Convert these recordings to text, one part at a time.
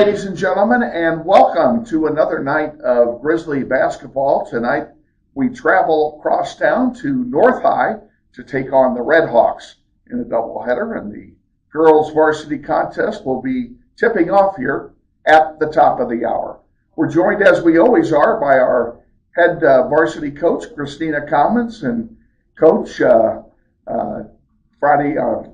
ladies and gentlemen, and welcome to another night of Grizzly basketball. Tonight, we travel across town to North High to take on the Red Hawks in a doubleheader, and the girls' varsity contest will be tipping off here at the top of the hour. We're joined, as we always are, by our head varsity coach, Christina Commons, and Coach, Friday night,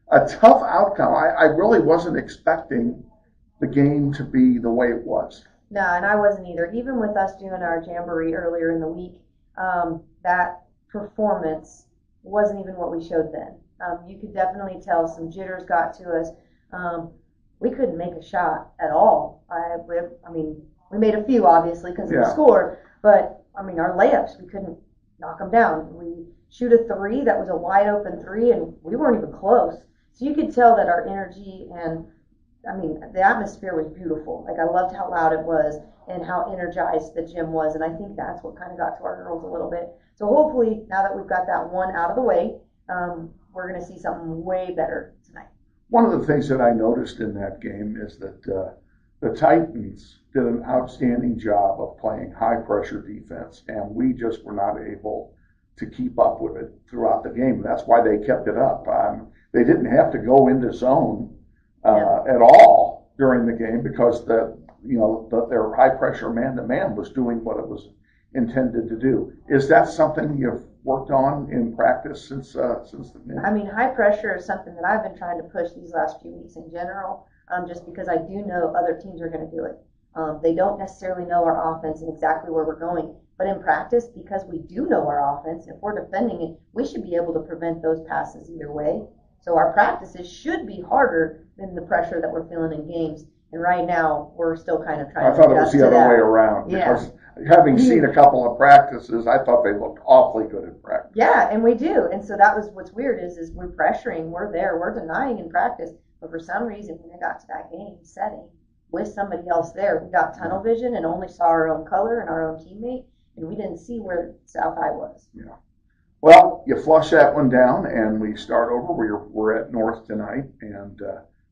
a tough outcome. I really wasn't expecting the game to be the way it was. No, and I wasn't either. Even with us doing our jamboree earlier in the week, that performance wasn't even what we showed then. You could definitely tell some jitters got to us. We couldn't make a shot at all. We made a few, obviously, because of the score, but, our layups, we couldn't knock them down. We shoot a three that was a wide open three, and we weren't even close. So you could tell that our energy and, the atmosphere was beautiful. Like, I loved how loud it was and how energized the gym was, and I think that's what kind of got to our girls a little bit. So hopefully, now that we've got that one out of the way, we're going to see something way better tonight. One of the things that I noticed in that game is that the Titans did an outstanding job of playing high-pressure defense, and we just were not able to keep up with it throughout the game. That's why they kept it up. They didn't have to go into zone at all during the game because their high-pressure man-to-man was doing what it was intended to do. Is that something you've worked on in practice since the game? High pressure is something that I've been trying to push these last few weeks in general, just because I do know other teams are going to do it. They don't necessarily know our offense and exactly where we're going. But in practice, because we do know our offense, if we're defending it, we should be able to prevent those passes either way. So our practices should be harder than the pressure that we're feeling in games. And right now, we're still kind of trying to adjust to that. I thought it was the other way around. Because having seen a couple of practices, I thought they looked awfully good in practice. Yeah, and we do. And so that was what's weird is we're pressuring, we're there, we're denying in practice. But for some reason, when it got to that game setting with somebody else there, we got tunnel vision and only saw our own color and our own teammate. And we didn't see where South High was. Yeah. Well, you flush that one down, and we start over. We're at North tonight, and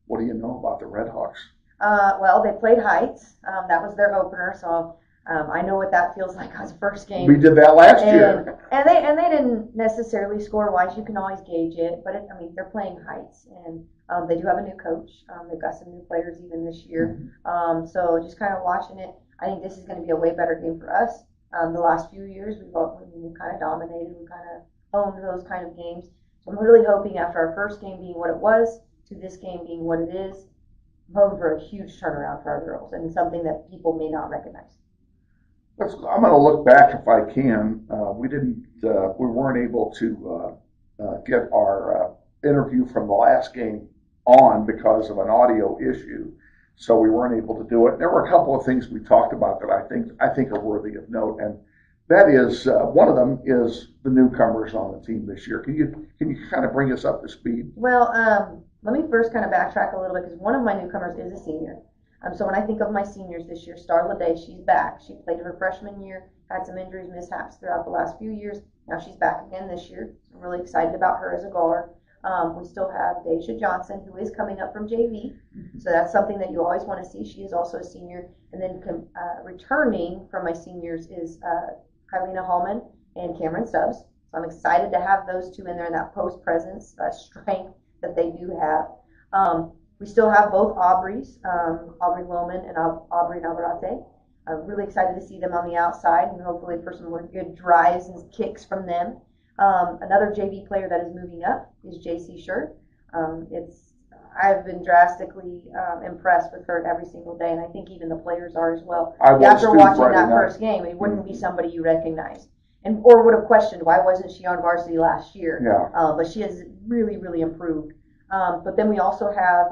what do you know about the Red Hawks? Well, they played Heights. That was their opener, so I know what that feels like as first game. We did that last year. And they didn't necessarily score-wise. You can always gauge it, but they're playing Heights, and they do have a new coach. They've got some new players even this year. Mm-hmm. So just kind of watching it, I think this is going to be a way better game for us. The last few years, we've kind of dominated. We kind of owned those kind of games. So I'm really hoping after our first game being what it was to this game being what it is, I'm hoping for a huge turnaround for our girls and something that people may not recognize. I'm going to look back if I can. We weren't able to get our interview from the last game on because of an audio issue. So we weren't able to do it. There were a couple of things we talked about that I think are worthy of note, and that is one of them is the newcomers on the team this year. Can you kind of bring us up to speed? Well, let me first kind of backtrack a little bit because one of my newcomers is a senior. So when I think of my seniors this year, Starla Day, she's back. She played her freshman year, had some injuries, mishaps throughout the last few years. Now she's back again this year. I'm really excited about her as a guard. We still have Deja Johnson, who is coming up from JV. So that's something that you always want to see. She is also a senior. And then returning from my seniors is Kylina Hallman and Cameron Stubbs. So I'm excited to have those two in there and that post presence, strength that they do have. We still have both Aubreys, Aubrey Lohman and Aubrey Navarrete. I'm really excited to see them on the outside and hopefully for some more good drives and kicks from them. Another JV player that is moving up is JC Shirt. I've been drastically impressed with her every single day, and I think even the players are as well. After watching that first game, it wouldn't be somebody you recognize, or would have questioned why wasn't she on varsity last year. Yeah. But she has really, really improved. But then we also have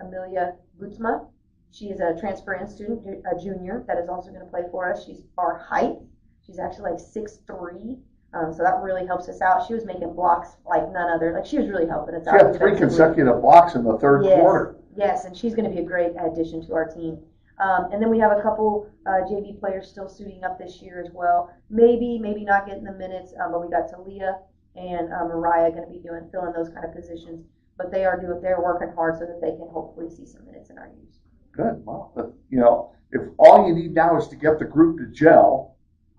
Amelia Gutzma. She is a transfer-in student, a junior, that is also going to play for us. She's our height. She's actually like 6'3". So that really helps us out. She was making blocks like none other. Like she was really helping us out. She had 3 consecutive blocks in the third quarter. Yes, and she's going to be a great addition to our team. And then we have a couple JV players still suiting up this year as well. Maybe not getting the minutes, but we got Talia and Mariah going to be filling those kind of positions. but they're working hard so that they can hopefully see some minutes in our U's. Good. Well, if all you need now is to get the group to gel,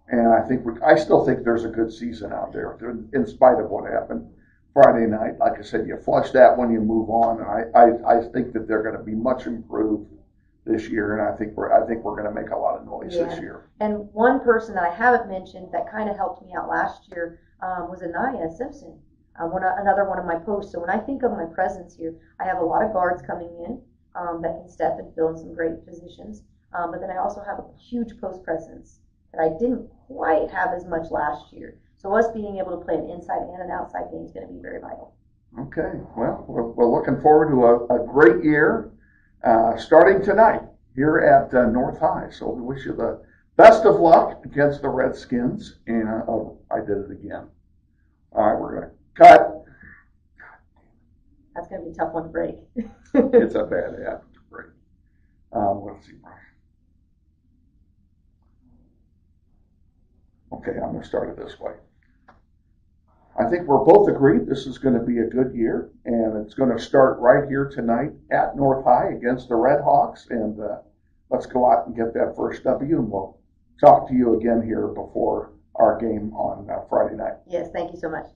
and I still think there's a good season out there, in spite of what happened Friday night. Like I said, you flush that when you move on, and I think that they're going to be much improved this year, and I think we're going to make a lot of noise this year. And one person that I haven't mentioned that kind of helped me out last year was Anaya Simpson. Another one of my posts. So when I think of my presence here, I have a lot of guards coming in that can step and fill in some great positions. But then I also have a huge post presence that I didn't quite have as much last year. So us being able to play an inside and an outside game is going to be very vital. Okay. Well, we're looking forward to a great year starting tonight here at North High. So we wish you the best of luck against the Redskins. And I did it again. All right, we're going to cut. That's going to be a tough one to break. It's a bad habit to break. Let's see. Okay, I'm going to start it this way. I think we're both agreed this is going to be a good year, and it's going to start right here tonight at North High against the Red Hawks, and let's go out and get that first W, and we'll talk to you again here before our game on Friday night. Yes, thank you so much.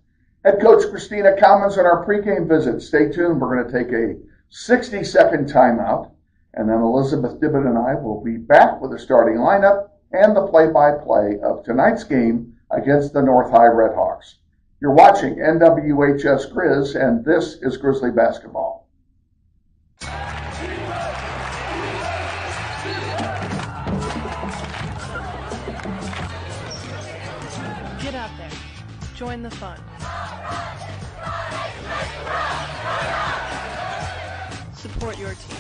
Head Coach Christina comments on our pregame visit. Stay tuned. We're going to take a 60-second timeout, and then Elizabeth Dibben and I will be back with the starting lineup and the play-by-play of tonight's game against the North High Red Hawks. You're watching NWHS Grizz, and this is Grizzly Basketball. Get out there. Join the fun. Support your team.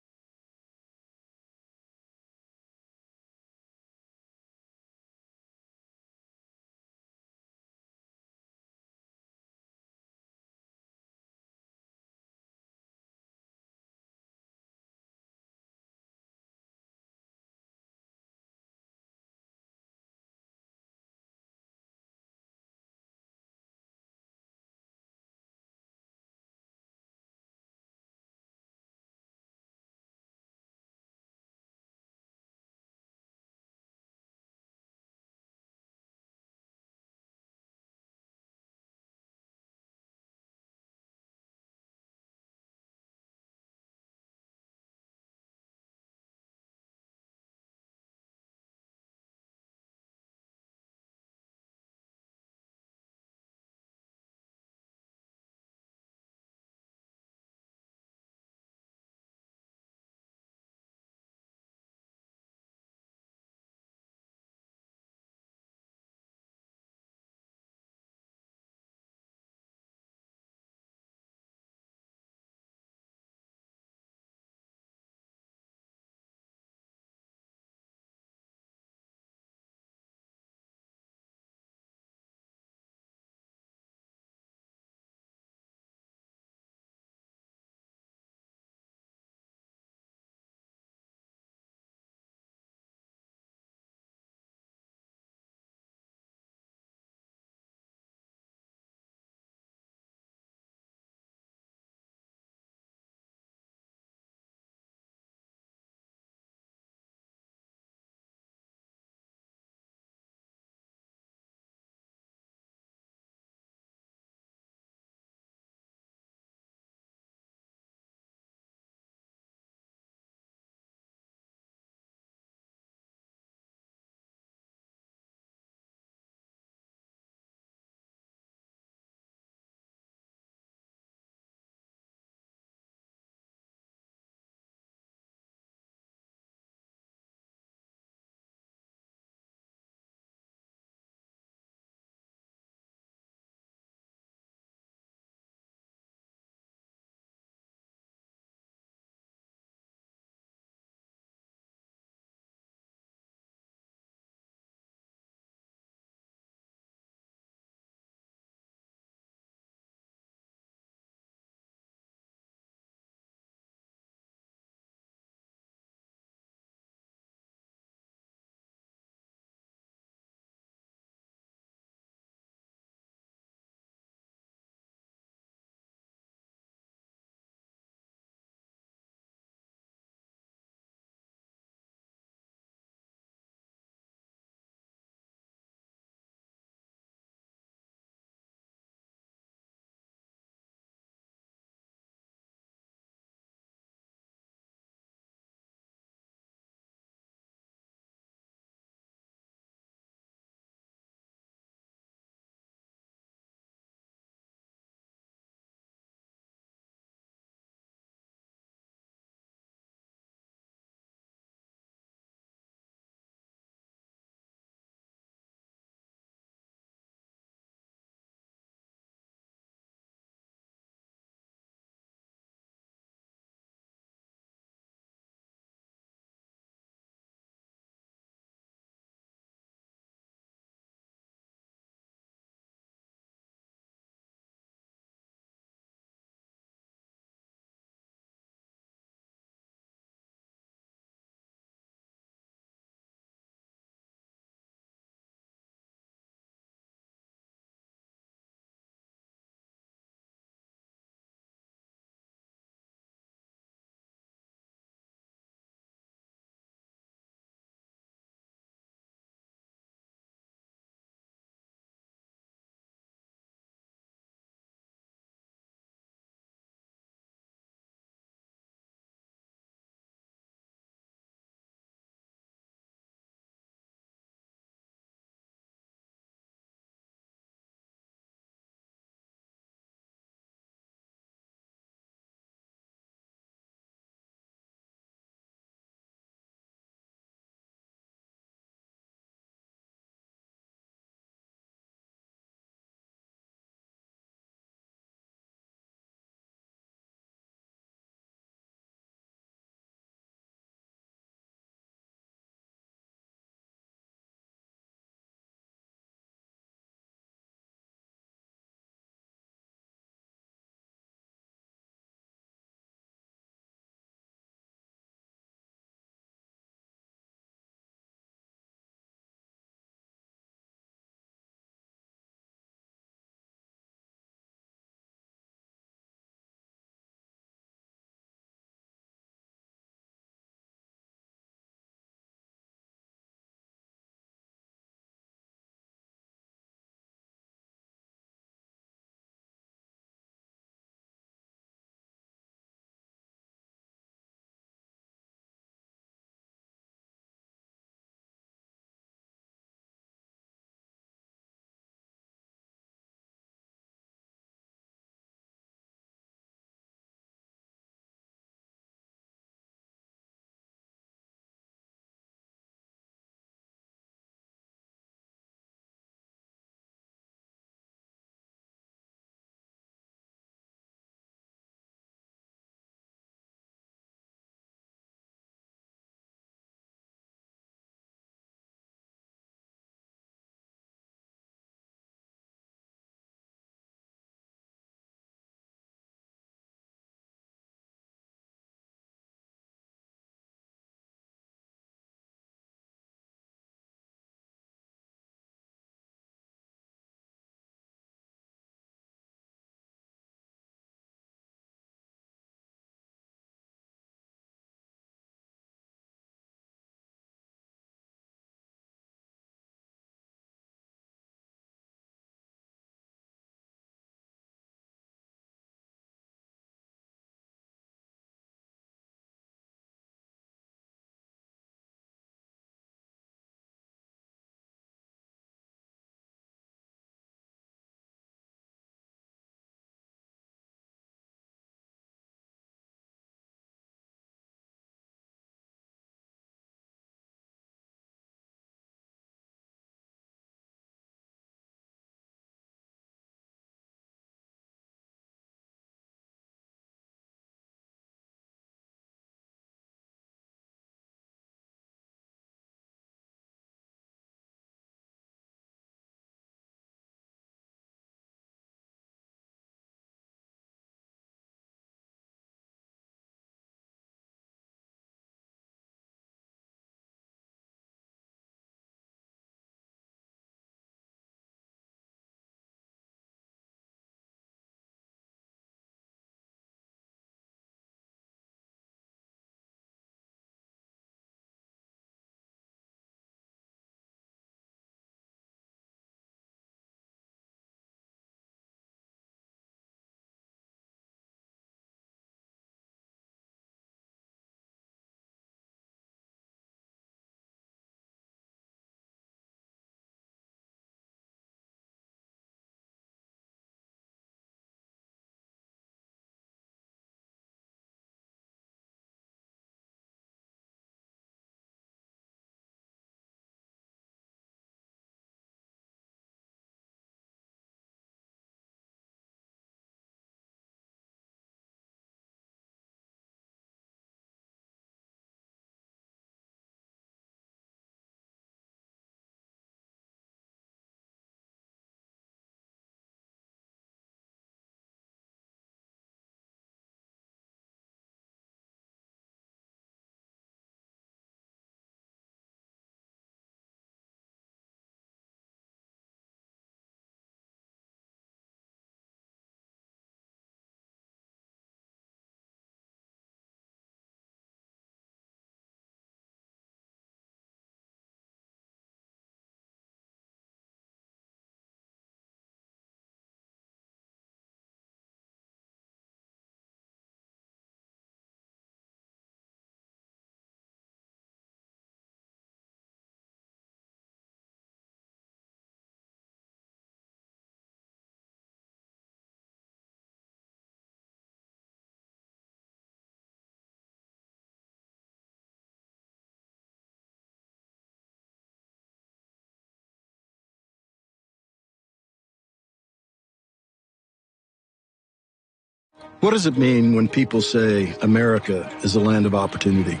What does it mean when people say America is a land of opportunity?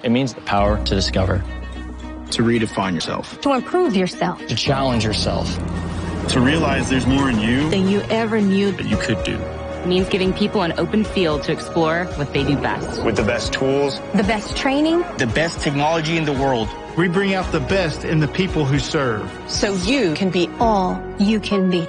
It means the power to discover, To redefine yourself. To improve yourself. to challenge yourself. To realize there's more in you Than you ever knew. that you could do. Means giving people an open field to explore what they do best. With the best tools, The best training. the best technology in the world. We bring out the best in the people who serve. So you can be All you can be.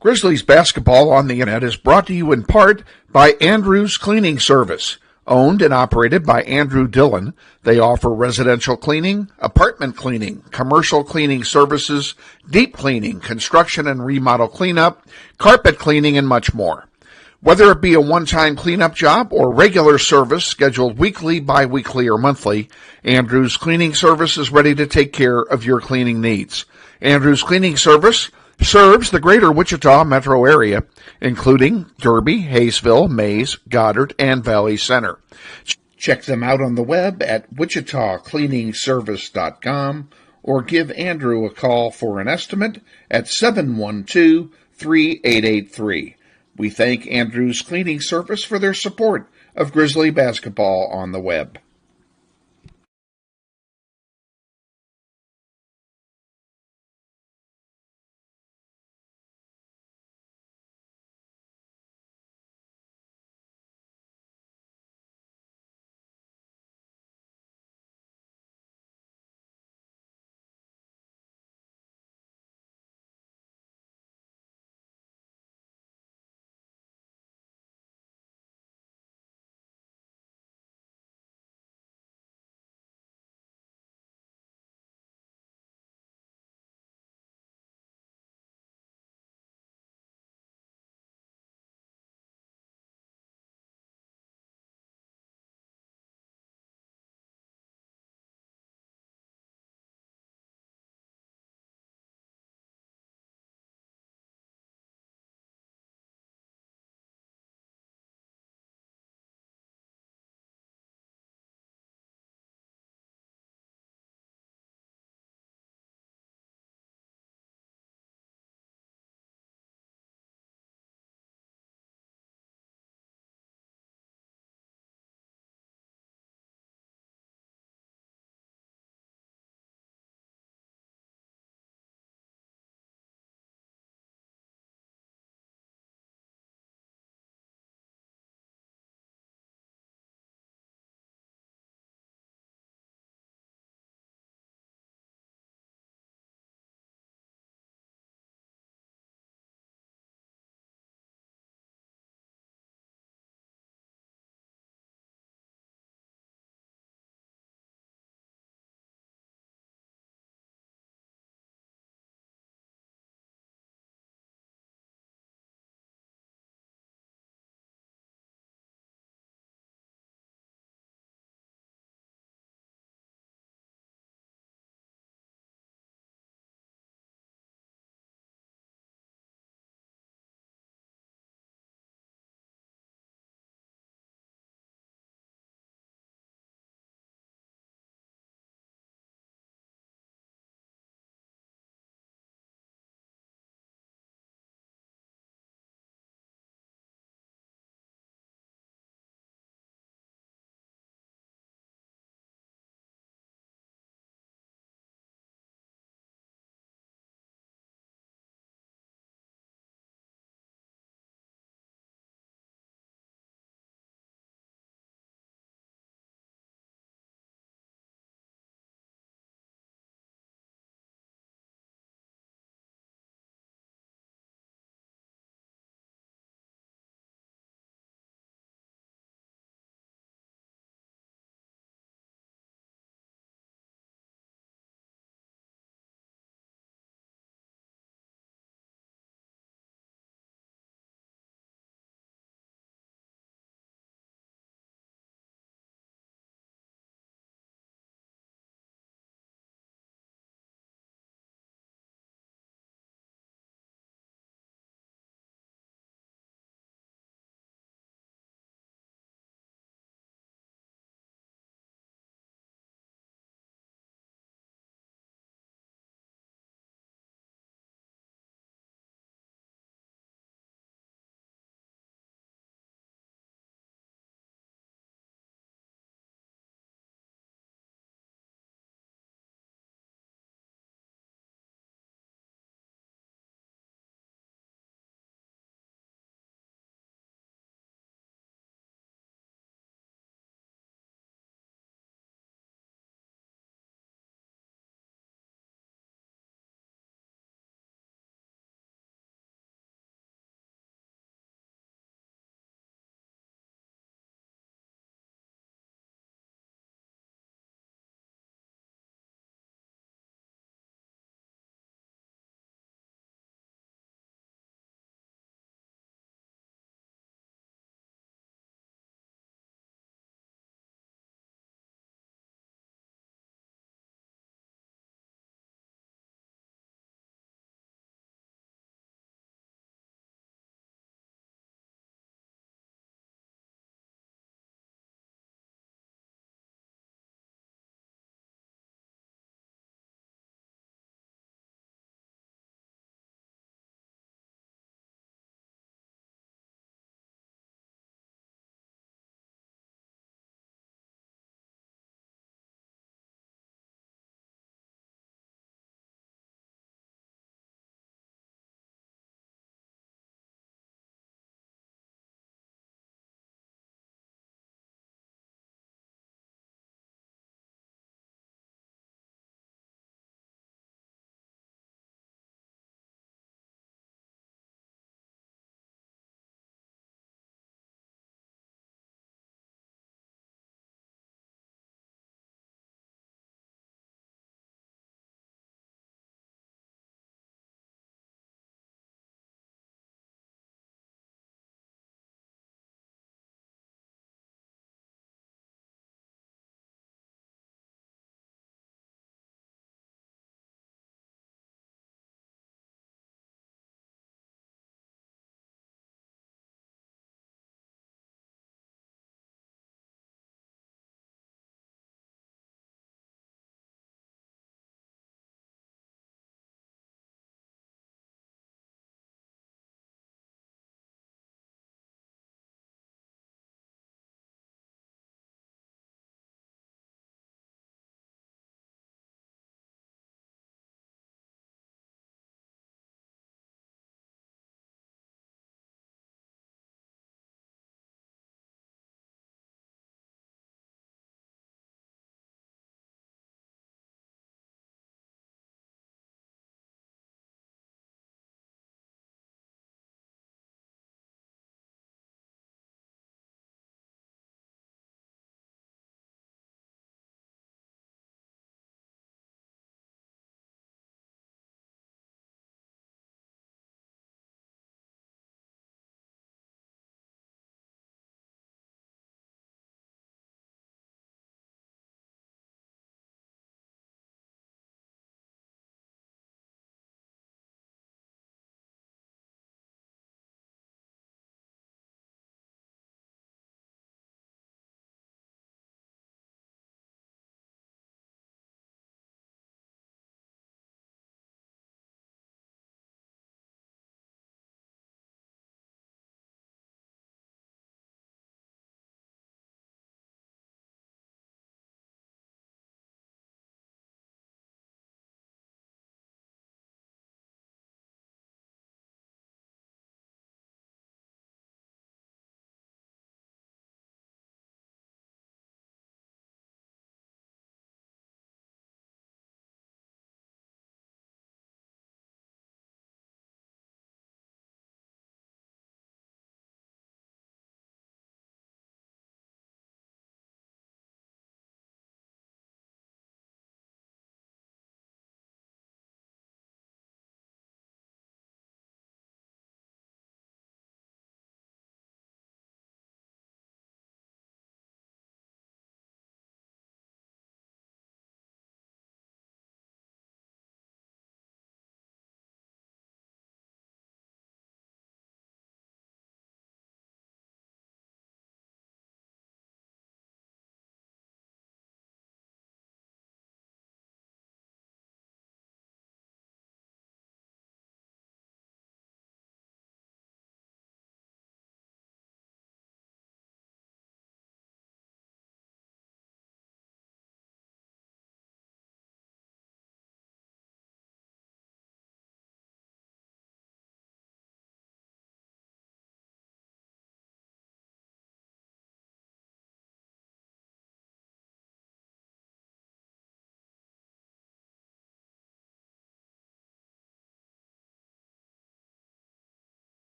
Grizzlies basketball on the internet is brought to you in part by Andrew's Cleaning Service. Owned and operated by Andrew Dillon, they offer residential cleaning, apartment cleaning, commercial cleaning services, deep cleaning, construction and remodel cleanup, carpet cleaning, and much more. Whether it be a one-time cleanup job or regular service scheduled weekly, bi-weekly, or monthly, Andrew's Cleaning Service is ready to take care of your cleaning needs. Andrew's Cleaning Service serves the greater Wichita metro area, including Derby, Hayesville, Mays, Goddard, and Valley Center. Check them out on the web at wichitacleaningservice.com or give Andrew a call for an estimate at 712-3883. We thank Andrew's Cleaning Service for their support of Grizzly basketball on the web.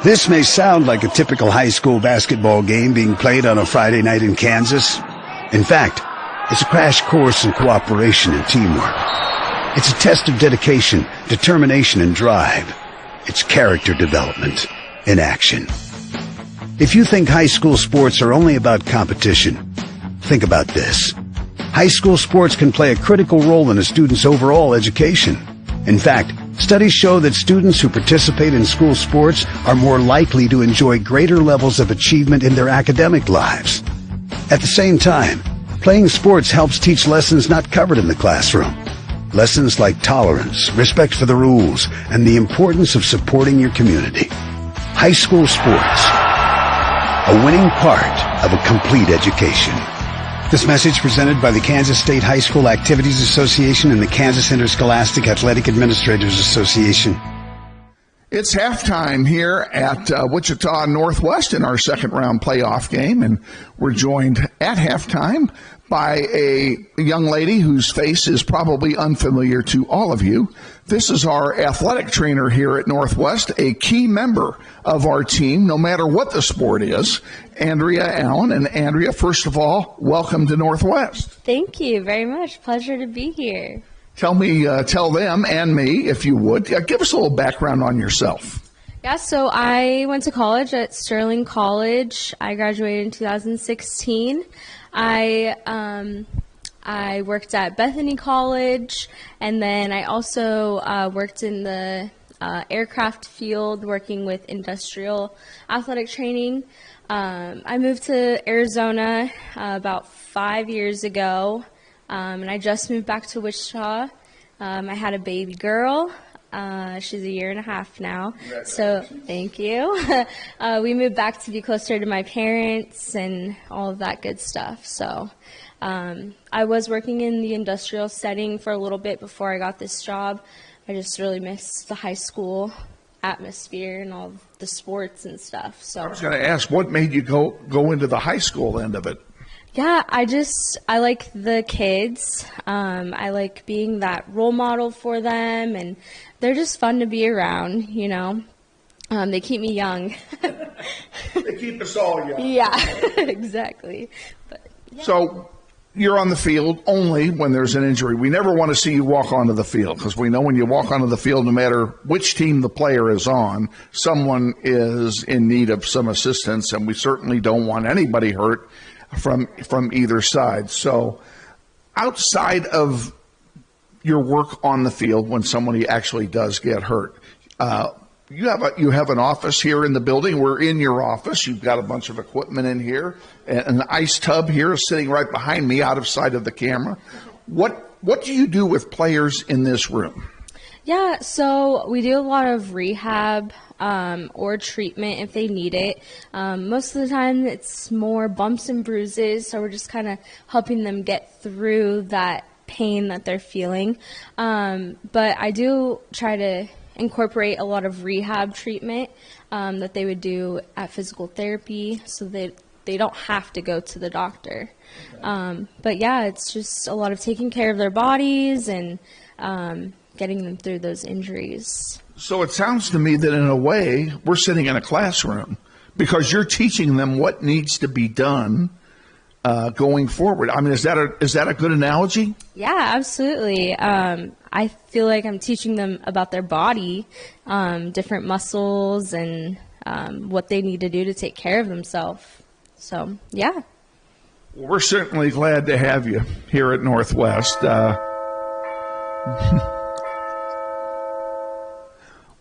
This may sound like a typical high school basketball game being played on a Friday night in Kansas. In fact, it's a crash course in cooperation and teamwork. It's a test of dedication, determination, and drive. It's character development in action. If you think high school sports are only about competition, think about this. High school sports can play a critical role in a student's overall education. In fact, studies show that students who participate in school sports are more likely to enjoy greater levels of achievement in their academic lives. At the same time, playing sports helps teach lessons not covered in the classroom. Lessons like tolerance, respect for the rules, and the importance of supporting your community. High school sports, a winning part of a complete education. This message presented by the Kansas State High School Activities Association and the Kansas Interscholastic Athletic Administrators Association. It's halftime here at Wichita Northwest in our second round playoff game, and we're joined at halftime by a young lady whose face is probably unfamiliar to all of you. This is our athletic trainer here at Northwest, a key member of our team, no matter what the sport is, Andrea Allen. And Andrea, first of all, welcome to Northwest. Thank you very much. Pleasure to be here. Tell them and me, if you would, give us a little background on yourself. Yeah, so I went to college at Sterling College. I graduated in 2016. I worked at Bethany College, and then I also worked in the aircraft field, working with industrial athletic training. I moved to Arizona about 5 years ago, and I just moved back to Wichita. I had a baby girl. She's 1.5 years now. So thank you. We moved back to be closer to my parents and all of that good stuff. So I was working in the industrial setting for a little bit before I got this job. I just really missed the high school atmosphere and all the sports and stuff. So I was going to ask, what made you go into the high school end of it? Yeah, I like the kids. I like being that role model for them, and they're just fun to be around, you know. They keep me young. They keep us all young. Yeah, exactly. But, yeah. So you're on the field only when there's an injury. We never want to see you walk onto the field, because we know when you walk onto the field, no matter which team the player is on, someone is in need of some assistance, and we certainly don't want anybody hurt from either side. So outside of your work on the field, when somebody actually does get hurt, you have an office here in the building. We're in your office. You've got a bunch of equipment in here, and an ice tub here is sitting right behind me out of sight of the camera. What do you do with players in this room? Yeah, so we do a lot of rehab or treatment if they need it. Most of the time it's more bumps and bruises, so we're just kind of helping them get through that pain that they're feeling. But I do try to incorporate a lot of rehab treatment that they would do at physical therapy, so that they don't have to go to the doctor. But yeah, it's just a lot of taking care of their bodies and getting them through those injuries. So it sounds to me that in a way we're sitting in a classroom, because you're teaching them what needs to be done going forward. I mean, is that a good analogy? Yeah, absolutely. I feel like I'm teaching them about their body, different muscles, and what they need to do to take care of themselves. So, yeah. Well, we're certainly glad to have you here at Northwest.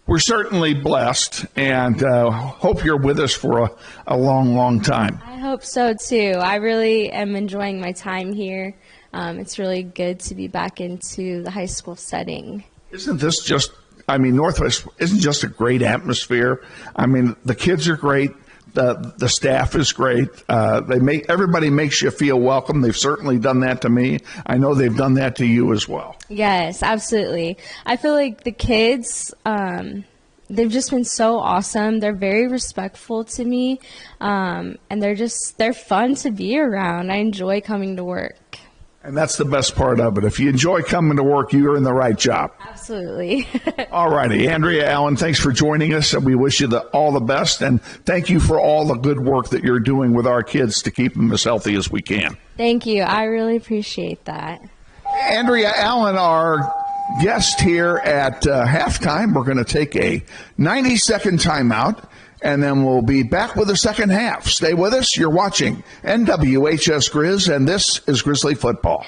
We're certainly blessed, and hope you're with us for a long, long time. I hope so, too. I really am enjoying my time here. It's really good to be back into the high school setting. Isn't this just, Northwest isn't just a great atmosphere? I mean, the kids are great. The staff is great. Everybody makes you feel welcome. They've certainly done that to me. I know they've done that to you as well. Yes, absolutely. I feel like the kids, they've just been so awesome. They're very respectful to me, and they're fun to be around. I enjoy coming to work. And that's the best part of it. If you enjoy coming to work, you're in the right job. Absolutely. All righty. Andrea Allen, thanks for joining us, and we wish you all the best. And thank you for all the good work that you're doing with our kids to keep them as healthy as we can. Thank you. I really appreciate that. Andrea Allen, our guest here at halftime. We're going to take a 90-second timeout, and then we'll be back with the second half. Stay with us. You're watching NWHS Grizz, and this is Grizzly Football.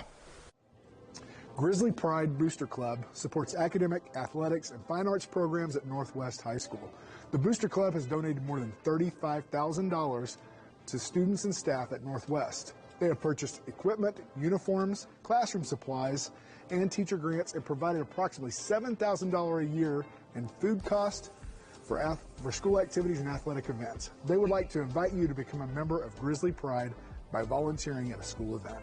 Grizzly Pride Booster Club supports academic, athletics, and fine arts programs at Northwest High School. The Booster Club has donated more than $35,000 to students and staff at Northwest. They have purchased equipment, uniforms, classroom supplies, and teacher grants, and provided approximately $7,000 a year in food costs for school activities and athletic events. They would like to invite you to become a member of Grizzly Pride by volunteering at a school event.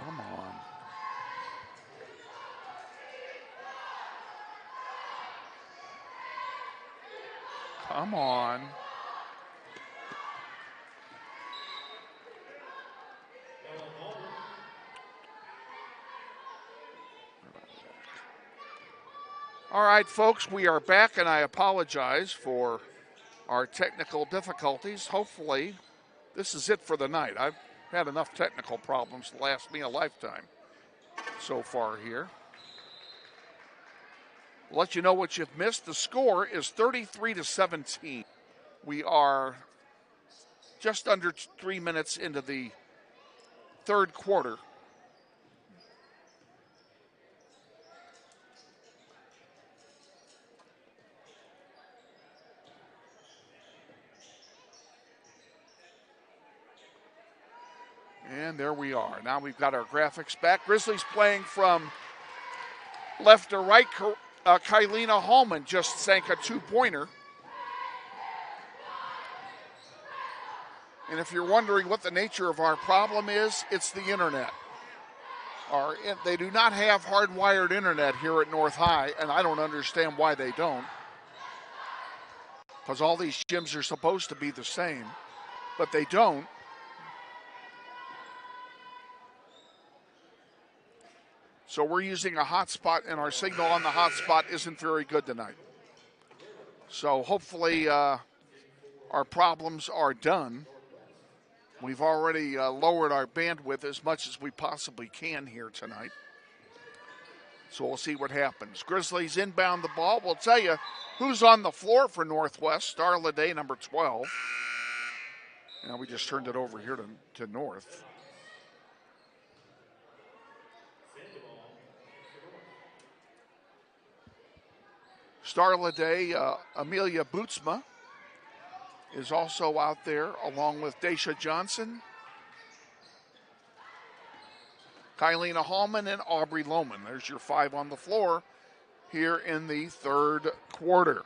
Come on. Come on. All right, folks, we are back, and I apologize for our technical difficulties. Hopefully, this is it for the night. I've had enough technical problems to last me a lifetime so far here. I'll let you know what you've missed. The score is 33-17. We are just under 3 minutes into the third quarter. And there we are. Now we've got our graphics back. Grizzlies playing from left to right. Kylina Hallman just sank a two-pointer. And if you're wondering what the nature of our problem is, it's the internet. They do not have hardwired internet here at North High, and I don't understand why they don't. Because all these gyms are supposed to be the same, but they don't. So we're using a hotspot, and our signal on the hotspot isn't very good tonight. So hopefully our problems are done. We've already lowered our bandwidth as much as we possibly can here tonight. So we'll see what happens. Grizzlies inbound the ball. We'll tell you who's on the floor for Northwest. Starla Day, number 12. Now we just turned it over here to North. Starla Day, Amelia Bootsma is also out there, along with Daisha Johnson, Kylina Hallman, and Aubrey Lohman. There's your five on the floor here in the third quarter.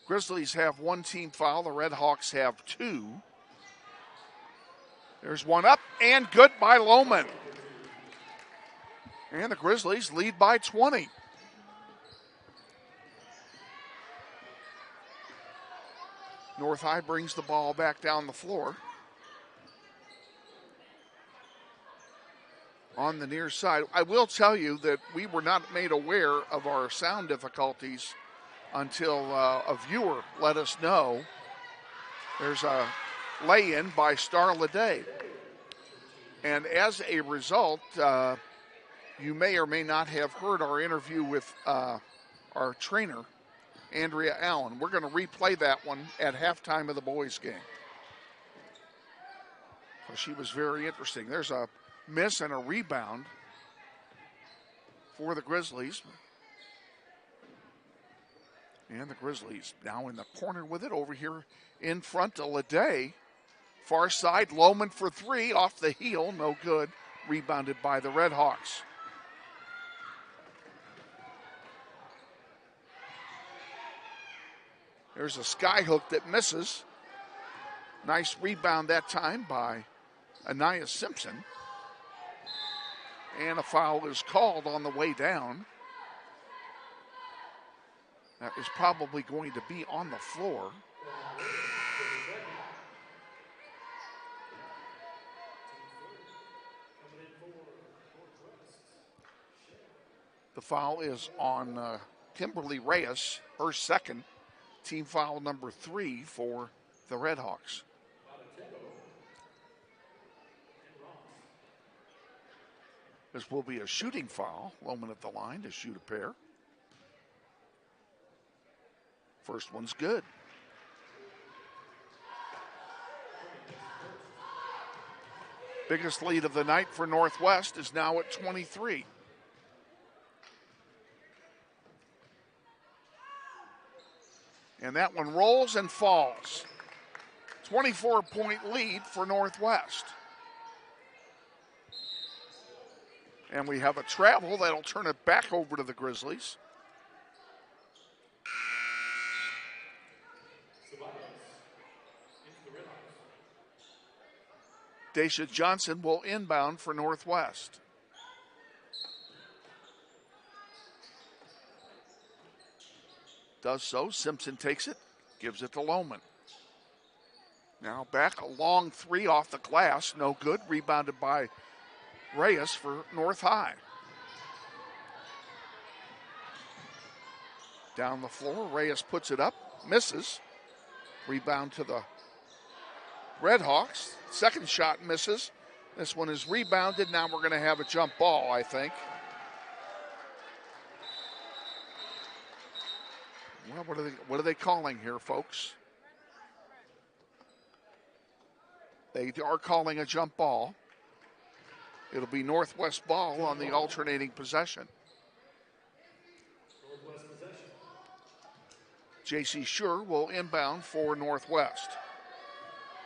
Grizzlies have one team foul. The Red Hawks have two. There's one up and good by Lohman. And the Grizzlies lead by 20. North High brings the ball back down the floor. On the near side. I will tell you that we were not made aware of our sound difficulties until a viewer let us know. There's a lay-in by Starla Day. And as a result, you may or may not have heard our interview with our trainer, Andrea Allen. We're going to replay that one at halftime of the boys' game. So she was very interesting. There's a miss and a rebound for the Grizzlies. And the Grizzlies now in the corner with it over here in front of Lede. Far side, Lohman for three, off the heel, no good. Rebounded by the Red Hawks. There's a sky hook that misses. Nice rebound that time by Anaya Simpson. And a foul is called on the way down. That is probably going to be on the floor. The foul is on Kimberly Reyes, her second. Team foul number 3 for the Redhawks. This will be a shooting foul. Lohman at the line to shoot a pair. First one's good. Biggest lead of the night for Northwest is now at 23. And that one rolls and falls. 24-point lead for Northwest. And we have a travel that'll turn it back over to the Grizzlies. Daisha Johnson will inbound for Northwest. Does so. Simpson takes it, gives it to Lohman. Now back, a long three off the glass, no good. Rebounded by Reyes for North High. Down the floor, Reyes puts it up, misses. Rebound to the Redhawks. Second shot misses. This one is rebounded. Now we're going to have a jump ball, I think. Well, what are they calling here, folks? They are calling a jump ball. It'll be Northwest ball on the alternating possession. J.C. Schur will inbound for Northwest.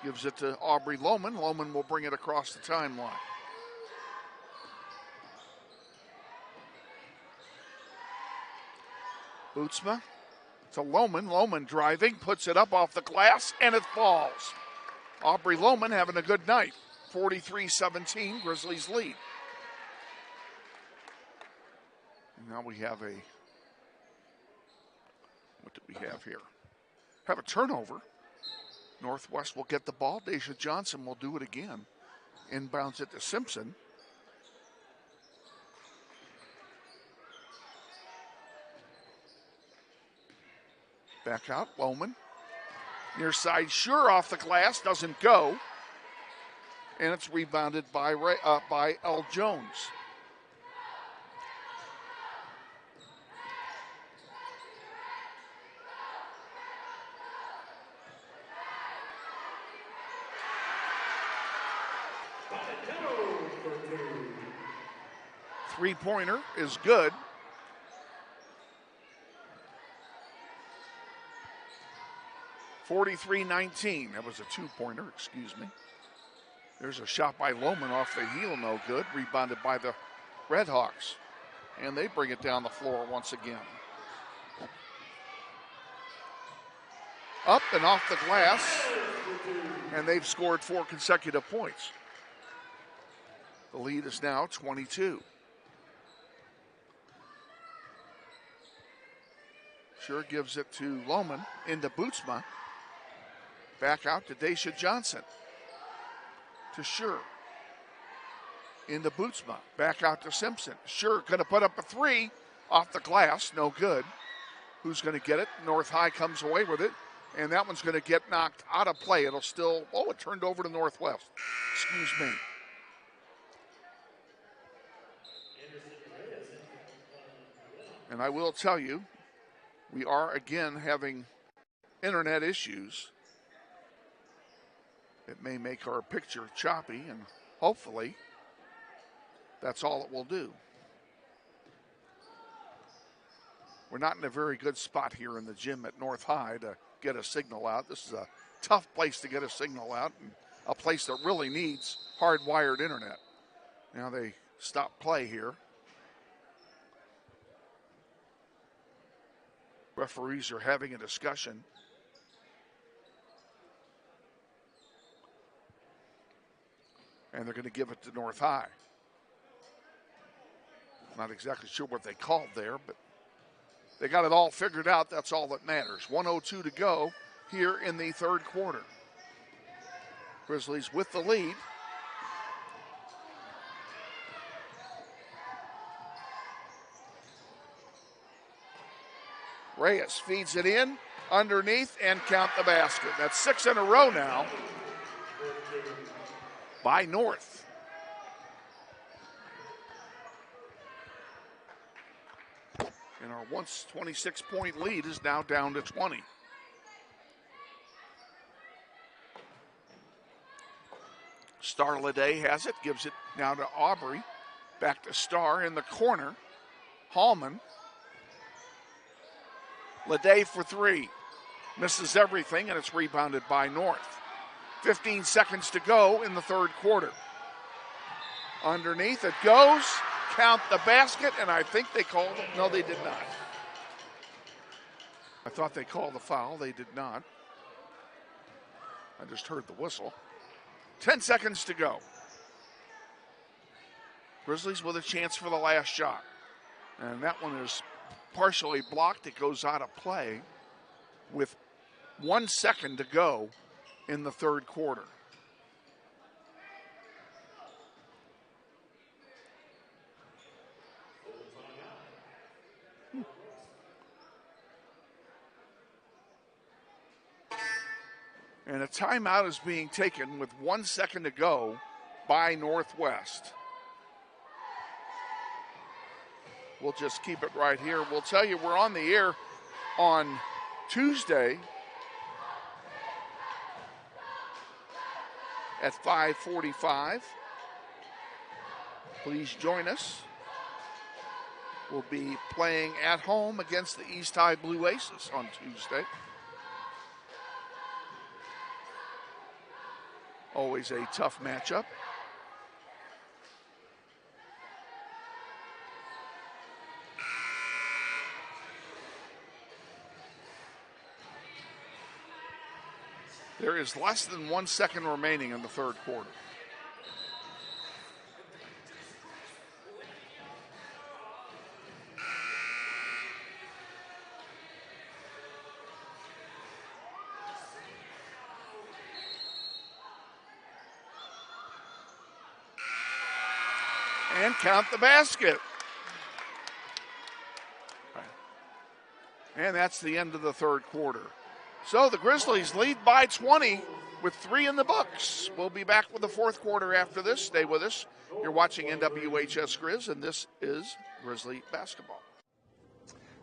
Gives it to Aubrey Lohman. Lohman will bring it across the timeline. Bootsma to Lohman. Lohman driving, puts it up off the glass, and it falls. Aubrey Lohman having a good night. 43-17, Grizzlies lead. And now we have a, what do we have here? Have a turnover. Northwest will get the ball. Daisha Johnson will do it again. Inbounds it to Simpson. Back out, Lohman. Near side, Schur off the glass, doesn't go. And it's rebounded by L. Jones. Three-pointer is good. (43-19). That was a two-pointer, excuse me. There's a shot by Lohman off the heel, no good. Rebounded by the Redhawks. And they bring it down the floor once again. Up and off the glass. And they've scored 4 consecutive points. The lead is now 22. Schur gives it to Lohman into Bootsma. Back out to Daisha Johnson. To Schur. Into Bootsma. Back out to Simpson. Schur going to put up a three off the glass. No good. Who's going to get it? North High comes away with it. And that one's going to get knocked out of play. It'll still, it turned over to Northwest. Excuse me. And I will tell you, We are again having internet issues. It may make our picture choppy, and hopefully that's all it will do. We're not in a very good spot here in the gym at North High to get a signal out. This is a tough place to get a signal out, and a place that really needs hardwired internet. Now they stop play here. Referees are having a discussion. And they're going to give it to North High. Not exactly sure what they called there, but they got it all figured out. That's all that matters. 1:02 to go here in the third quarter. Grizzlies with the lead. Reyes feeds it in underneath and count the basket. That's 6 in a row now by North. And our once 26-point lead is now down to 20. Star Lede has it, gives it now to Aubrey. Back to Star in the corner. Hallman. Lede for three. Misses everything, and it's rebounded by North. 15 seconds to go in the third quarter. Underneath it goes. Count the basket, and I think they called it. No, they did not. I thought they called the foul. They did not. I just heard the whistle. 10 seconds to go. Grizzlies with a chance for the last shot. And that one is partially blocked. It goes out of play with 1 second to go in the third quarter. And a timeout is being taken with 1 second to go by Northwest. We'll just keep it right here. We'll tell you we're on the air on Tuesday at 5:45. Please join us. We'll be playing at home against the East High Blue Aces on Tuesday. Always a tough matchup. There is less than 1 second remaining in the third quarter. And count the basket. And that's the end of the third quarter. So the Grizzlies lead by 20 with 3 in the books. We'll be back with the fourth quarter after this. Stay with us. You're watching NWHS Grizz, and this is Grizzly basketball.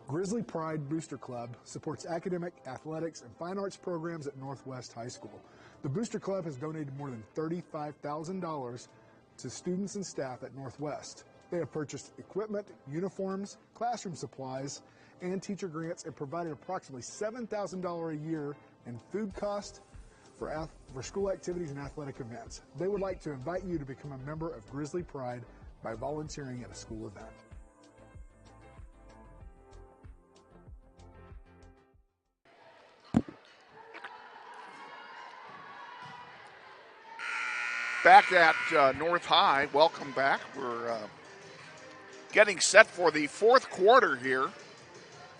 Grizzly Pride Booster Club supports academic, athletics, and fine arts programs at Northwest High School. The Booster Club has donated more than $35,000 to students and staff at Northwest. They have purchased equipment, uniforms, classroom supplies, and teacher grants, and provided approximately $7,000 a year in food costs for school activities and athletic events. They would like to invite you to become a member of Grizzly Pride by volunteering at a school event. Back at North High, welcome back. We're getting set for the fourth quarter here.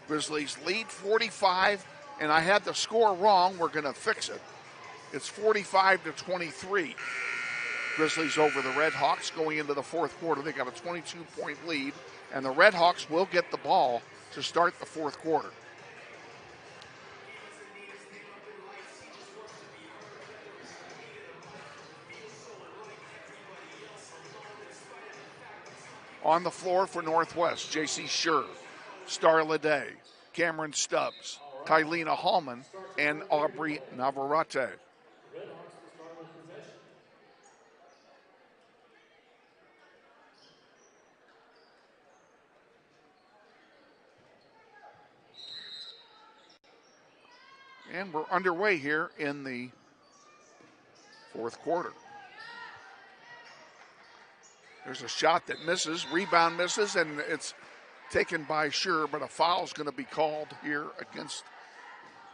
Grizzlies lead 45, and I had the score wrong. We're going to fix it. It's 45-23. Grizzlies over the Red Hawks going into the fourth quarter. They got a 22-point lead, and the Red Hawks will get the ball to start the fourth quarter. On the floor for Northwest, J.C. Schur, Star Lede, Cameron Stubbs, Kylena Hallman, and Aubrey Navarrete. And we're underway here in the fourth quarter. There's a shot that misses, rebound misses, and it's taken by Sure, but a foul's going to be called here against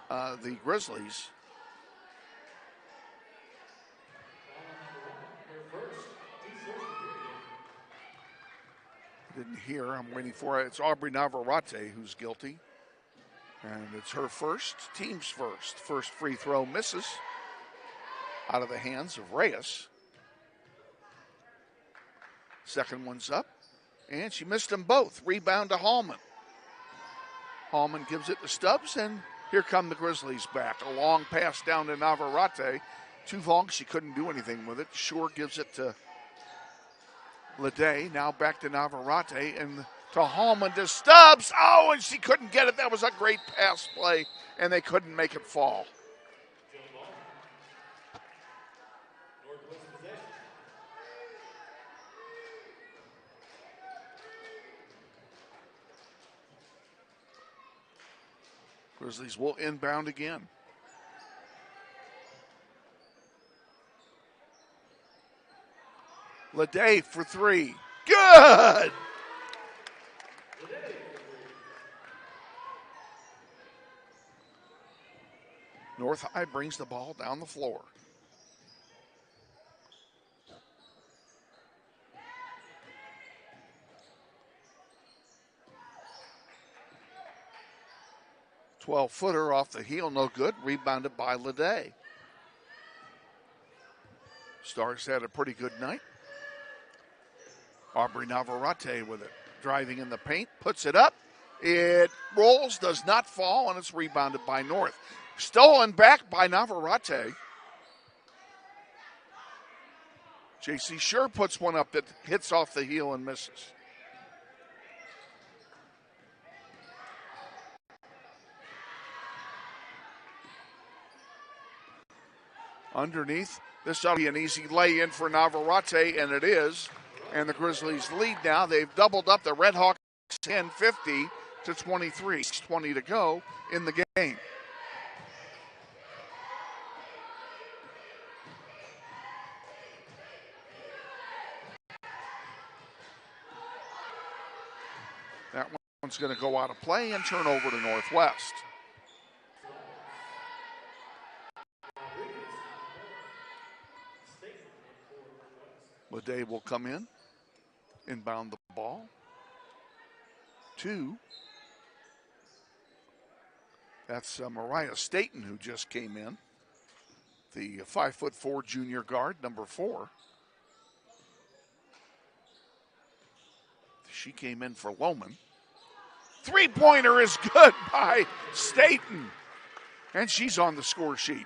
the Grizzlies. Didn't hear, I'm waiting for it. It's Aubrey Navarrete who's guilty. And it's her first, team's first. First free throw misses out of the hands of Reyes. Second one's up, and she missed them both. Rebound to Hallman. Hallman gives it to Stubbs, and here come the Grizzlies back. A long pass down to Navarrete. Too long, she couldn't do anything with it. Shore gives it to Leday. Now back to Navarrete, and to Hallman to Stubbs. Oh, and she couldn't get it. That was a great pass play, and they couldn't make it fall. Grizzlies will inbound again. Leday for three. Good! North High brings the ball down the floor. Footer off the heel, no good. Rebounded by Leday. Stars had a pretty good night. Aubrey Navarrete with it. Driving in the paint, puts it up. It rolls, does not fall, and it's rebounded by North. Stolen back by Navarrete. JC Sure puts one up that hits off the heel and misses. Underneath, this ought to be an easy lay-in for Navarrete, and it is. And the Grizzlies lead now. They've doubled up the Red Hawks 10-50 to 23. 20 to go in the game. That one's going to go out of play and turn over to Northwest. Leday will come in, inbound the ball. Two. That's Mariah Staten who just came in. The 5'4" junior guard, number 4. She came in for Lohman. Three-pointer is good by Staten. And she's on the score sheet.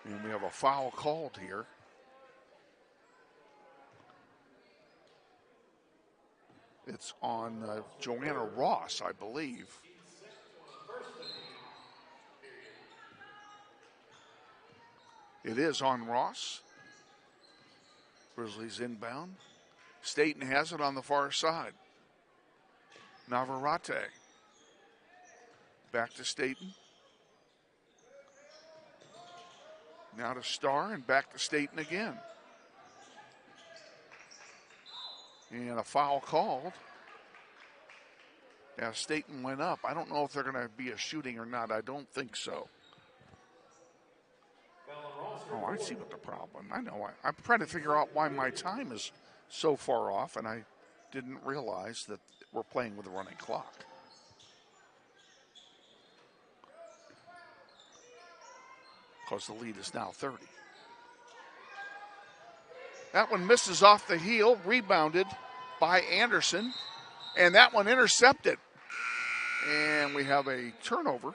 And we have a foul called here. It's on Joanna Ross, I believe. It is on Ross. Grizzlies inbound. Staten has it on the far side. Navarrete. Back to Staten. Now to Starr and back to Staten again. And a foul called as Staten went up. I don't know if they're going to be a shooting or not. I don't think so. Oh, I see what the problem. I know. I'm trying to figure out why my time is so far off, and I didn't realize that we're playing with a running clock. Because the lead is now 30. That one misses off the heel, rebounded by Anderson, and that one intercepted. And we have a turnover.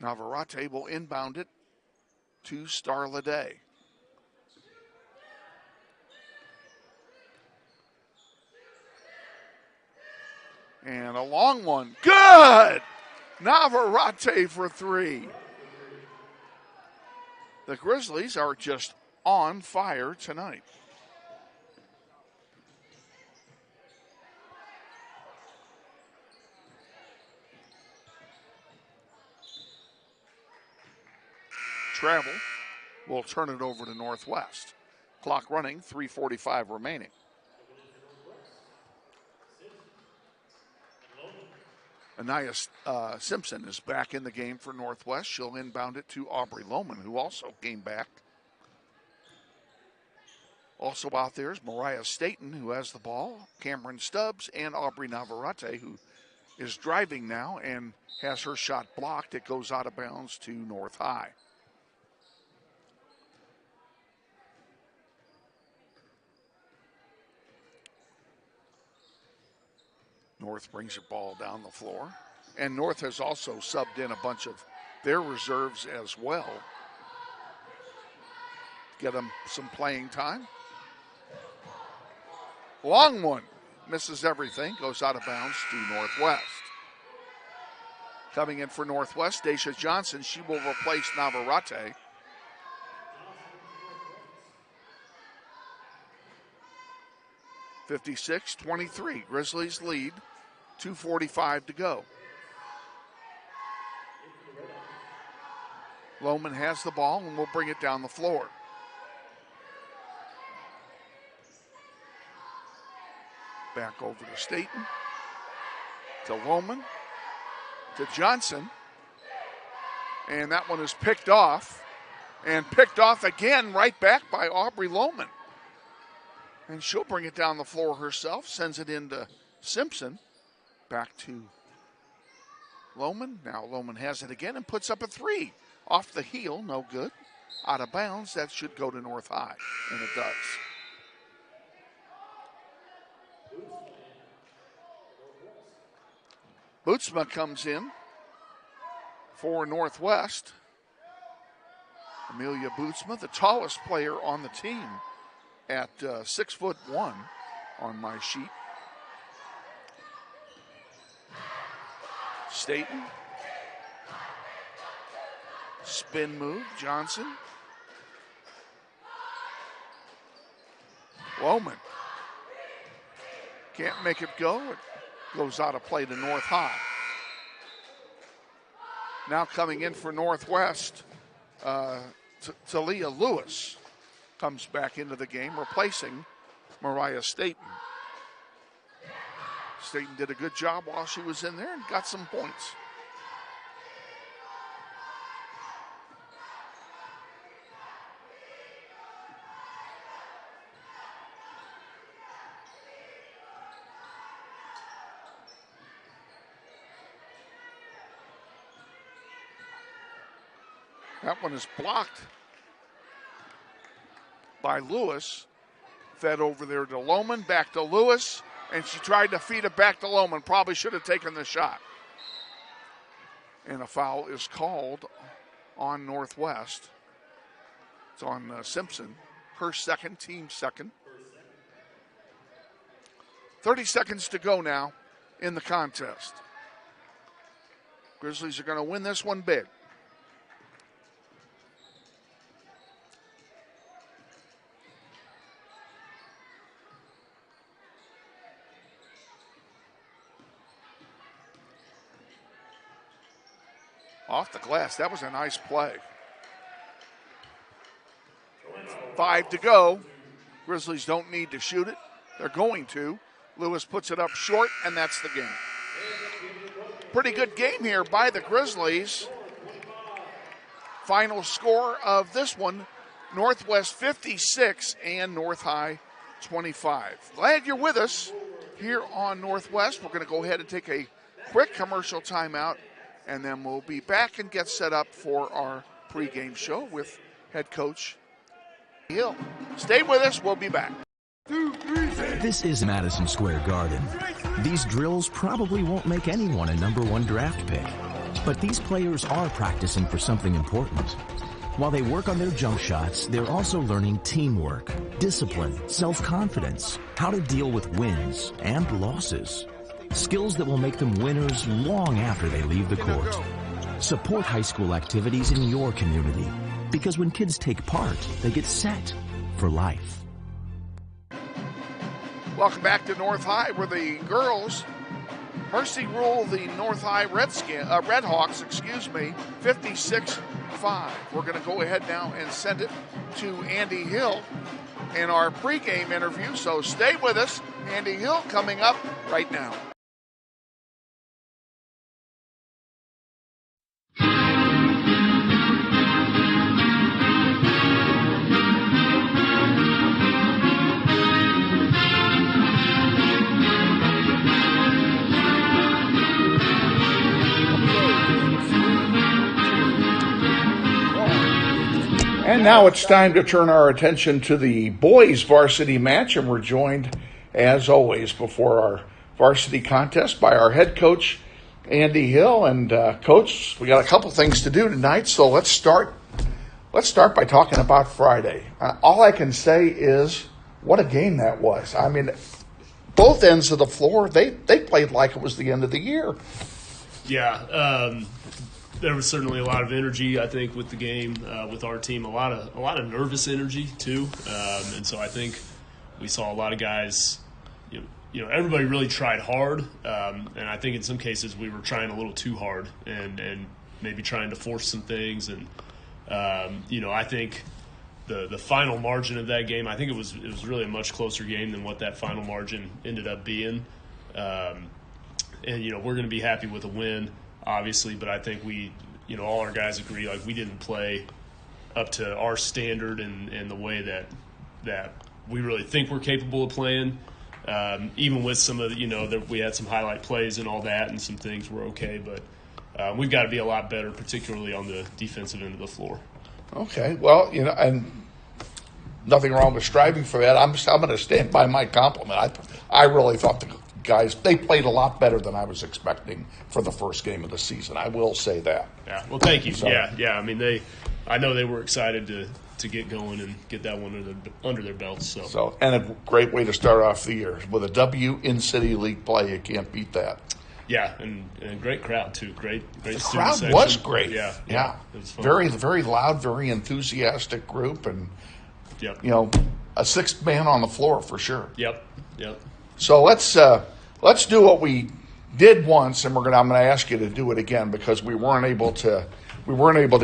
Navarrete will inbound it to Starla Day. And a long one. Good! Navarrete for three. The Grizzlies are just on fire tonight. Travel will turn it over to Northwest. Clock running, 3:45 remaining. Anaya Simpson is back in the game for Northwest. She'll inbound it to Aubrey Lohman, who also came back. Also out there is Mariah Staten, who has the ball, Cameron Stubbs, and Aubrey Navarrete, who is driving now and has her shot blocked. It goes out of bounds to North High. North brings the ball down the floor. And North has also subbed in a bunch of their reserves as well. Get them some playing time. Long one. Misses everything. Goes out of bounds to Northwest. Coming in for Northwest, Daisha Johnson. She will replace Navarrete. (56-23). Grizzlies lead. 2:45 to go. Lohman has the ball and will bring it down the floor. Back over to Staten. To Lohman. To Johnson. And that one is picked off. And picked off again right back by Aubrey Lohman. And she'll bring it down the floor herself. Sends it into Simpson. Back to Lohman. Now Lohman has it again and puts up a three. Off the heel, no good. Out of bounds, that should go to North High. And it does. Bootsma comes in for Northwest. Amelia Bootsma, the tallest player on the team at 6'1" on my sheet. Staten. Spin move, Johnson. Lohman. Can't make it go. It goes out of play to North High. Now coming in for Northwest, Talia Lewis comes back into the game, replacing Mariah Staten. Staten did a good job while she was in there and got some points. That one is blocked by Lewis. Fed over there to Lohman, back to Lewis, and she tried to feed it back to Lohman. Probably should have taken the shot. And a foul is called on Northwest. It's on Simpson, her second, team second. 30 seconds to go now in the contest. Grizzlies are going to win this one big. Off the glass, that was a nice play. 5 to go. Grizzlies don't need to shoot it. They're going to. Lewis puts it up short, and that's the game. Pretty good game here by the Grizzlies. Final score of this one, Northwest 56 and North High 25. Glad you're with us here on Northwest. We're going to go ahead and take a quick commercial timeout, and then we'll be back and get set up for our pregame show with head coach Hill. Stay with us. We'll be back. This is Madison Square Garden. These drills probably won't make anyone a #1 draft pick. But these players are practicing for something important. While they work on their jump shots, they're also learning teamwork, discipline, self-confidence, how to deal with wins and losses. Skills that will make them winners long after they leave the court. Support high school activities in your community, because when kids take part, they get set for life. Welcome back to North High, where the girls mercy rule the North High Redhawks, 56-5. We're going to go ahead now and send it to Andy Hill in our pregame interview, so stay with us. Andy Hill coming up right now. And now it's time to turn our attention to the boys varsity match, and we're joined, as always, before our varsity contest by our head coach, Andy Hill. And Coach, we got a couple things to do tonight, so let's start by talking about Friday. All I can say is, what a game that was. I mean, both ends of the floor, they played like it was the end of the year. Yeah, there was certainly a lot of energy, I think, with the game, with our team. A lot of nervous energy too, and so I think we saw a lot of guys. You know, everybody really tried hard, and I think in some cases we were trying a little too hard, and maybe trying to force some things. And I think the final margin of that game, I think it was really a much closer game than what that final margin ended up being. And we're going to be happy with a win, obviously, but I think all our guys agree, like, we didn't play up to our standard and the way that we really think we're capable of playing. Even with some of we had some highlight plays and all that, and some things were okay, but we've got to be a lot better, particularly on the defensive end of the floor. Okay, well, and nothing wrong with striving for that. I'm going to stand by my compliment. I really thought the guys, they played a lot better than I was expecting for the first game of the season. I will say that. Yeah. Well, thank you. So, yeah. I mean, I know they were excited to get going and get that one under their belts. So and a great way to start off the year with a W in City League play. You can't beat that. Yeah, and great crowd too. Great. The student crowd section. was great. Yeah. It was fun. Very, very loud, very enthusiastic group, and a sixth man on the floor for sure. Yep. So let's do what we did once, and I'm going to ask you to do it again, because we weren't able to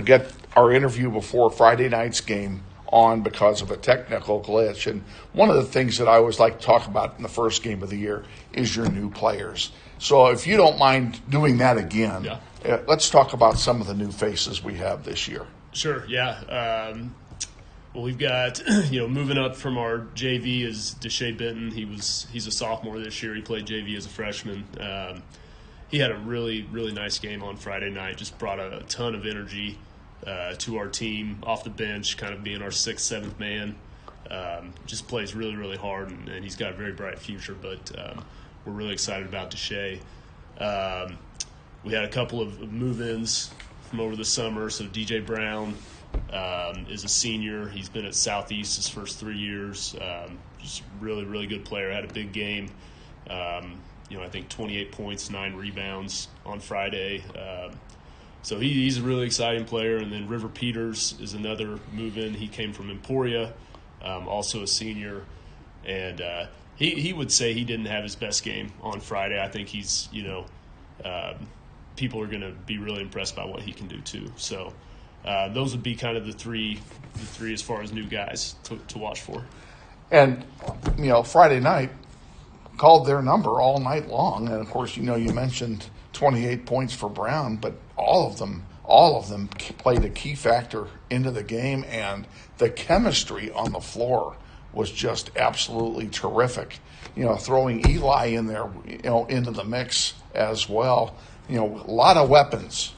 get our interview before Friday night's game on because of a technical glitch. And one of the things that I always like to talk about in the first game of the year is your new players. So if you don't mind doing that again, let's talk about some of the new faces we have this year. Sure. Yeah. Well, we've got, moving up from our JV is Deshae Benton. He's a sophomore this year. He played JV as a freshman. He had a really, really nice game on Friday night. Just brought a ton of energy to our team off the bench, kind of being our 6th, 7th man. Just plays really, really hard, and he's got a very bright future. But we're really excited about Deshae. We had a couple of move-ins from over the summer. So DJ Brown is a senior. He's been at Southeast his first 3 years. Just really, really good player. Had a big game. I think 28 points, 9 rebounds on Friday. So he's a really exciting player. And then River Peters is another move-in. He came from Emporia, also a senior. And he would say he didn't have his best game on Friday. I think he's, people are going to be really impressed by what he can do too. So those would be kind of the three as far as new guys to watch for. And, Friday night called their number all night long. And, of course, you mentioned 28 points for Brown, but all of them played a key factor into the game, and the chemistry on the floor was just absolutely terrific. Throwing Eli in there, into the mix as well. A lot of weapons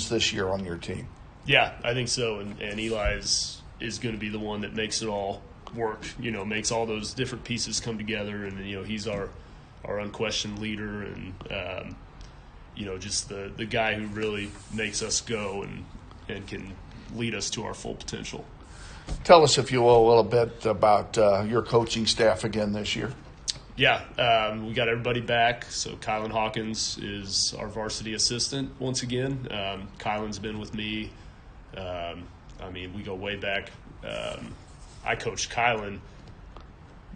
this year on your team. Yeah, I think so. And Eli is going to be the one that makes it all work, makes all those different pieces come together. And, he's our unquestioned leader. And, just the guy who really makes us go and can lead us to our full potential. Tell us, if you will, a little bit about your coaching staff again this year. Yeah, we got everybody back. So Kylan Hawkins is our varsity assistant once again. Kylan's been with me. We go way back. I coached Kylan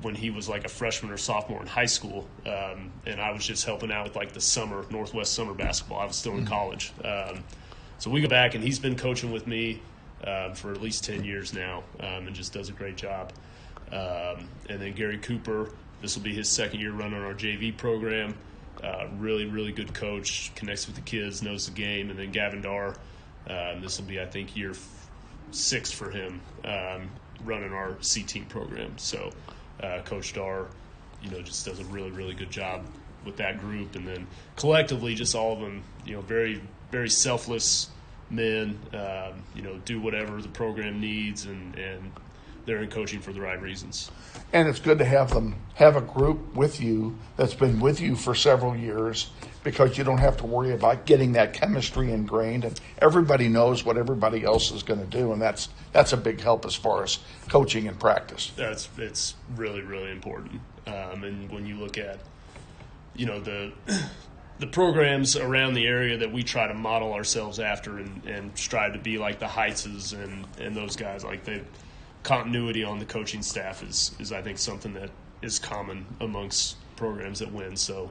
when he was like a freshman or sophomore in high school, and I was just helping out with like the Northwest summer basketball. I was still in college. So we go back, and he's been coaching with me for at least 10 years now, and just does a great job. And then Gary Cooper, this will be his second year running our JV program. Really, really good coach, connects with the kids, knows the game. And then Gavin Darr, this will be, I think, year 6 for him, running our C-team program. So Coach Darr, just does a really, really good job with that group. And then collectively, just all of them, very, very selfless men, do whatever the program needs, and they're in coaching for the right reasons. And it's good to have them have a group with you that's been with you for several years, because you don't have to worry about getting that chemistry ingrained, and everybody knows what everybody else is going to do, and that's a big help as far as coaching and practice. It's really, really important. And when you look at, the programs around the area that we try to model ourselves after and strive to be like the Heightses and those guys, like the continuity on the coaching staff is I think something that is common amongst programs that win. So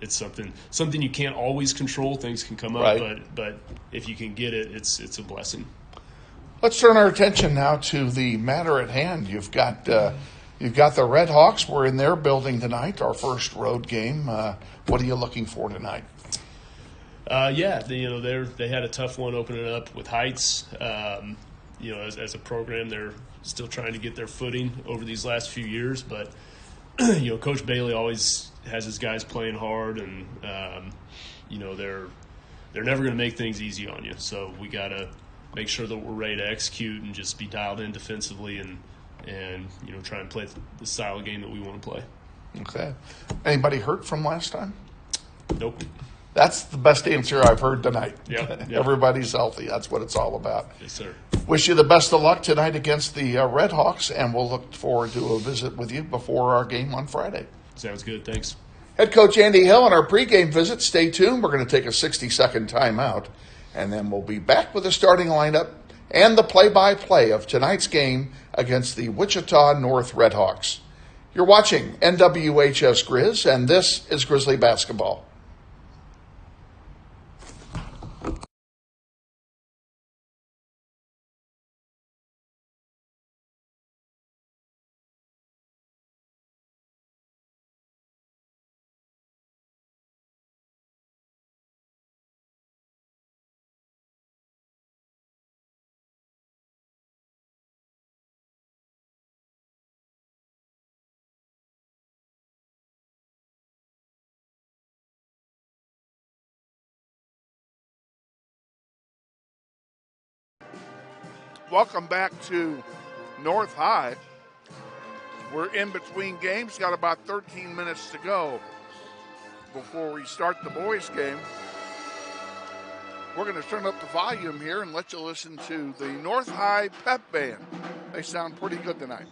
it's something you can't always control. Things can come up, right. but if you can get it, it's a blessing. Let's turn our attention now to the matter at hand. You've got the Red Hawks. We're in their building tonight, our first road game. What are you looking for tonight? They had a tough one opening up with Heights. As a program, they're still trying to get their footing over these last few years. But, Coach Bailey always has his guys playing hard, and, they're never going to make things easy on you. So we got to make sure that we're ready to execute and just be dialed in defensively and try and play the style of game that we want to play. Okay. Anybody hurt from last time? Nope. That's the best answer I've heard tonight. Yep. Everybody's healthy. That's what it's all about. Yes, sir. Wish you the best of luck tonight against the Red Hawks, and we'll look forward to a visit with you before our game on Friday. Sounds good. Thanks. Head coach Andy Hill on our pregame visit. Stay tuned. We're going to take a 60-second timeout, and then we'll be back with the starting lineup and the play-by-play of tonight's game against the Wichita North Red Hawks. You're watching NWHS Grizz, and this is Grizzly Basketball. Welcome back to North High. We're in between games, got about 13 minutes to go before we start the boys' game. We're going to turn up the volume here and let you listen to the North High Pep Band. They sound pretty good tonight.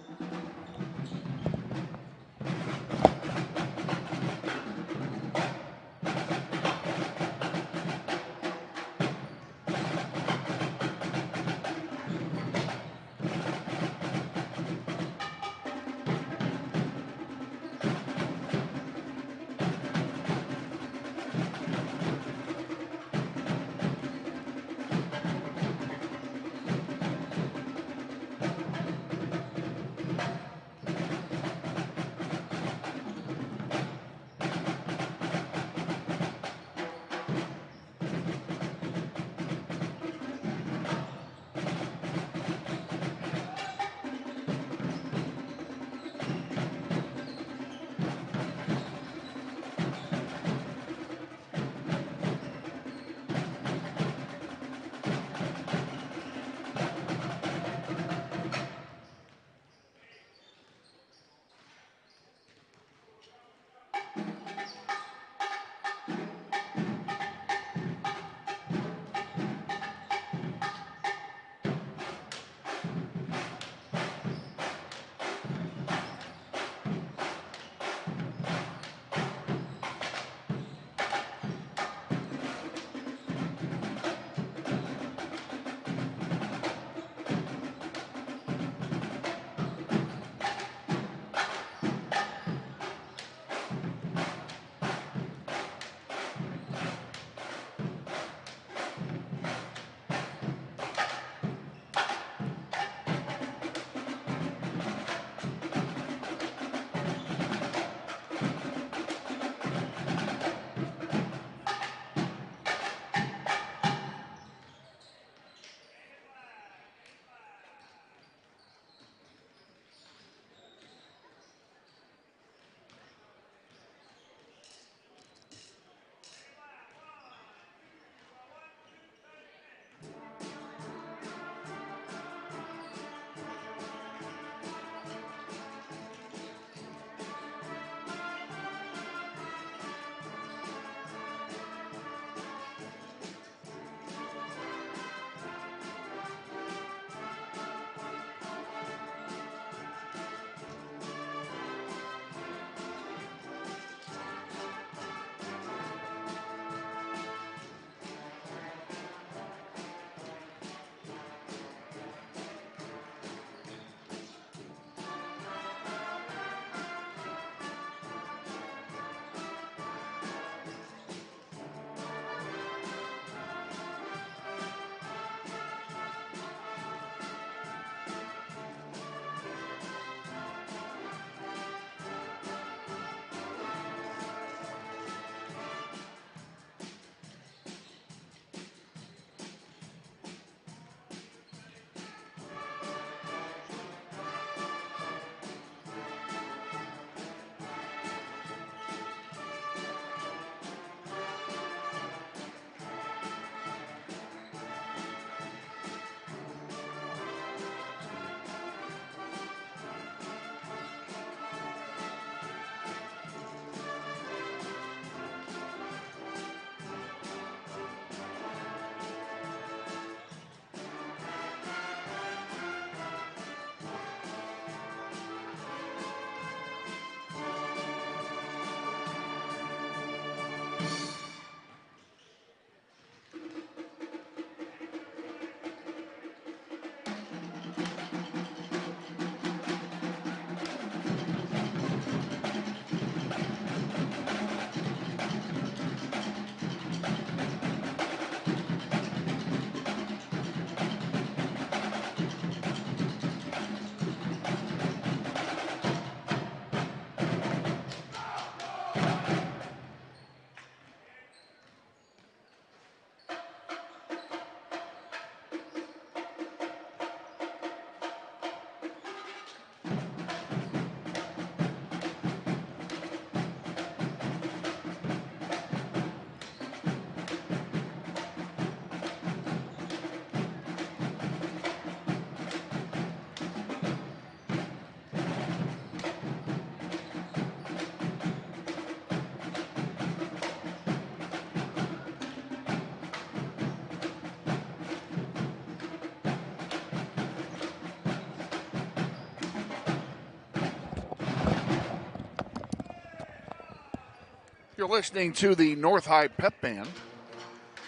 You're listening to the North High Pep Band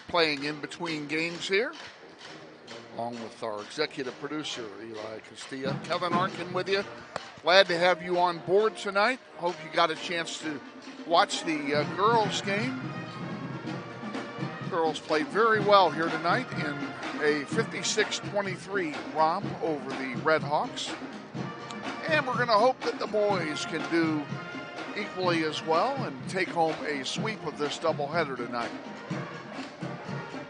playing in between games here, along with our executive producer, Eli Castilla. Kevin Arkin with you. Glad to have you on board tonight. Hope you got a chance to watch the girls' game. Girls played very well here tonight in a 56-23 romp over the Red Hawks. And we're going to hope that the boys can do equally as well and take home a sweep of this doubleheader tonight.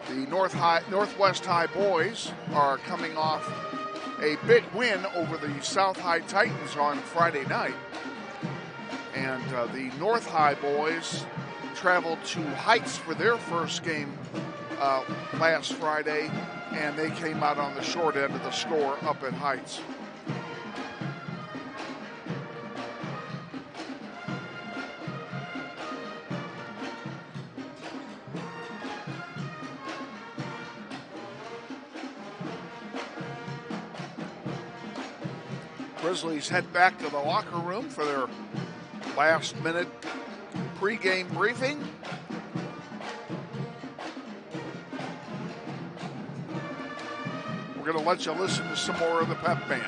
The Northwest High boys are coming off a big win over the South High Titans on Friday night. And the North High boys traveled to Heights for their first game last Friday, and they came out on the short end of the score up at Heights. Grizzlies head back to the locker room for their last-minute pregame briefing. We're going to let you listen to some more of the Pep Band.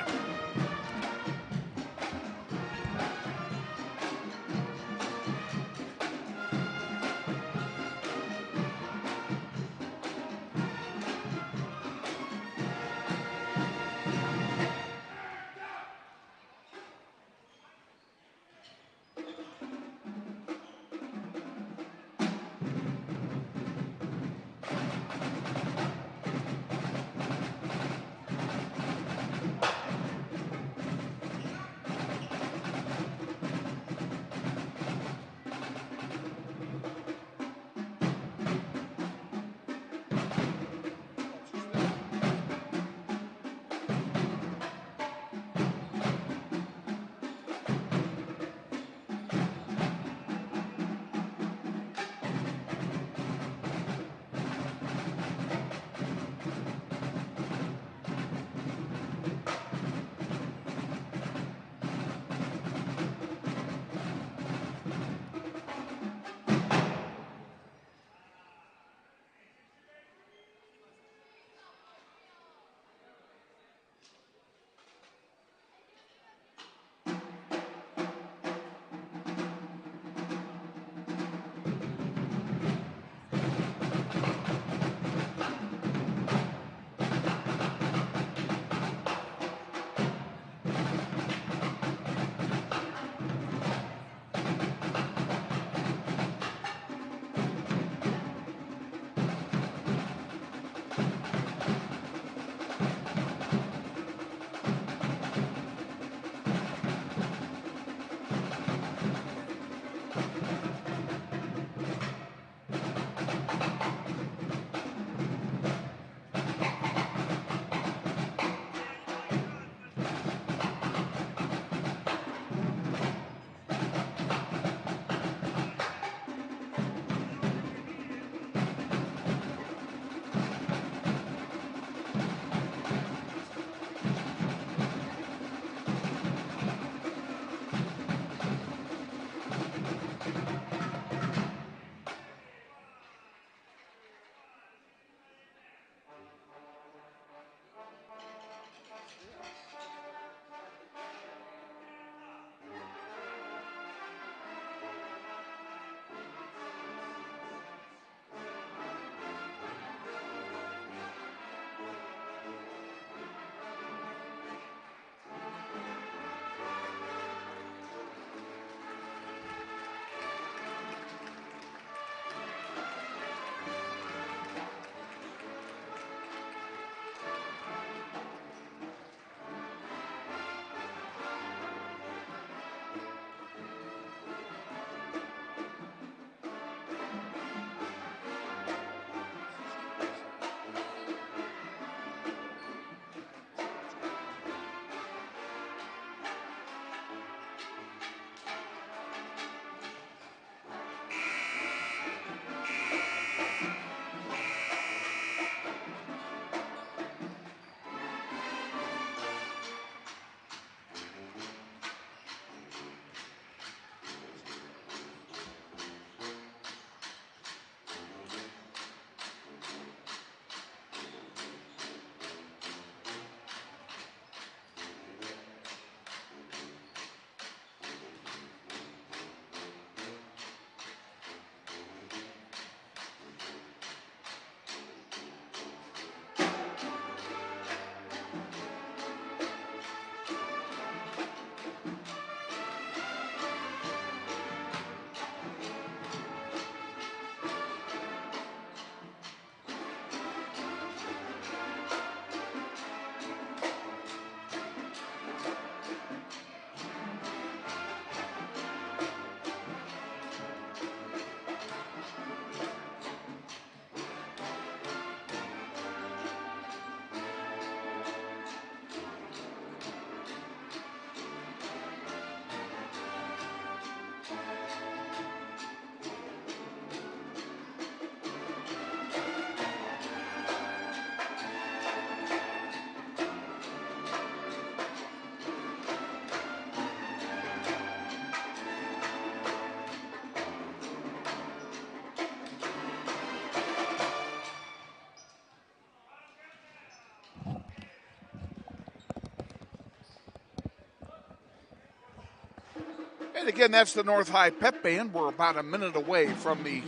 And again, that's the North High Pep Band. We're about a minute away from the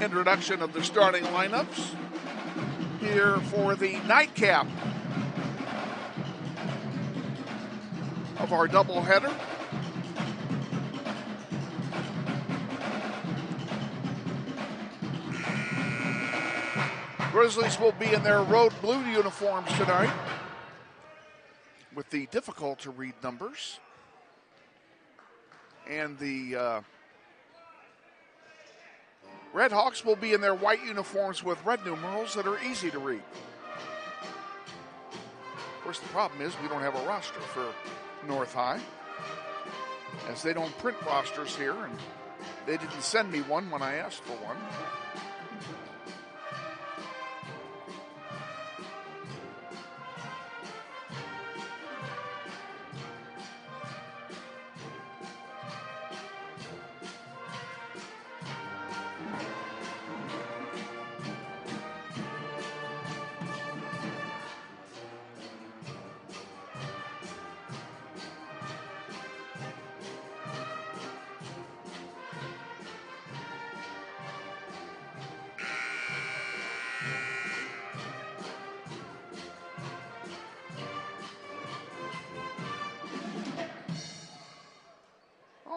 introduction of the starting lineups here for the nightcap of our doubleheader. Grizzlies will be in their road blue uniforms tonight with the difficult to read numbers. And the Red Hawks will be in their white uniforms with red numerals that are easy to read. Of course, the problem is we don't have a roster for North High, as they don't print rosters here, and they didn't send me one when I asked for one.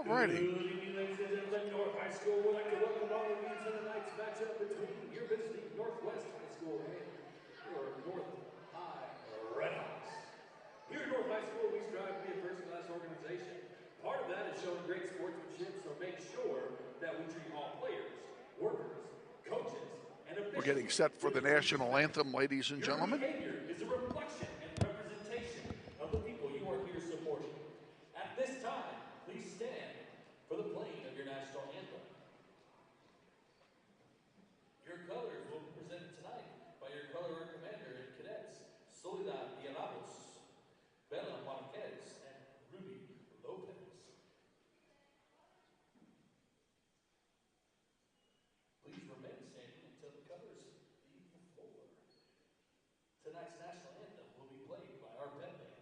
Alrighty. Ladies and gentlemen, North High School would like to welcome all of you to tonight's matchup between your visiting Northwest High School and your North High Red Hawks. Here at North High School, we strive to be a first-class organization. Part of that is showing great sportsmanship, so make sure that we treat all players, workers, coaches, and officials. We're getting set for the national anthem, ladies and gentlemen. Your behavior is a reflection and representation of the people you are here supporting. At this time, please stand for the playing of your national anthem. Your colors will be presented tonight by your color commander and cadets, Soledad Villalobos, Bella Marquez, and Ruby Lopez. Please remain standing until the colors leave the floor. Tonight's national anthem will be played by our pep band.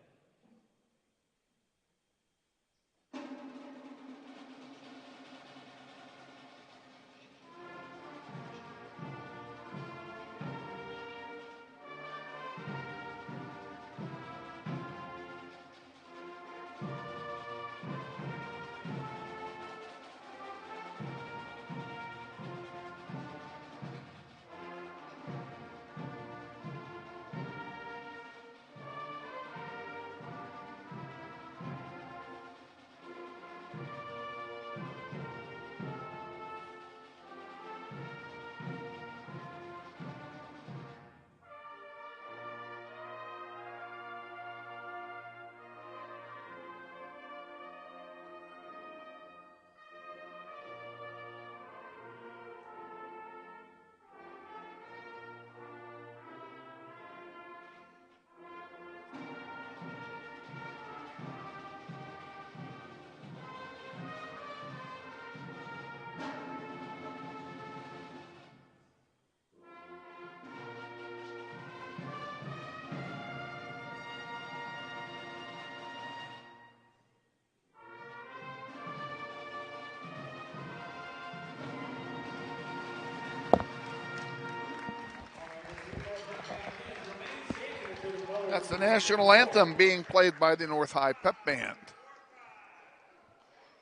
That's the national anthem being played by the North High Pep Band.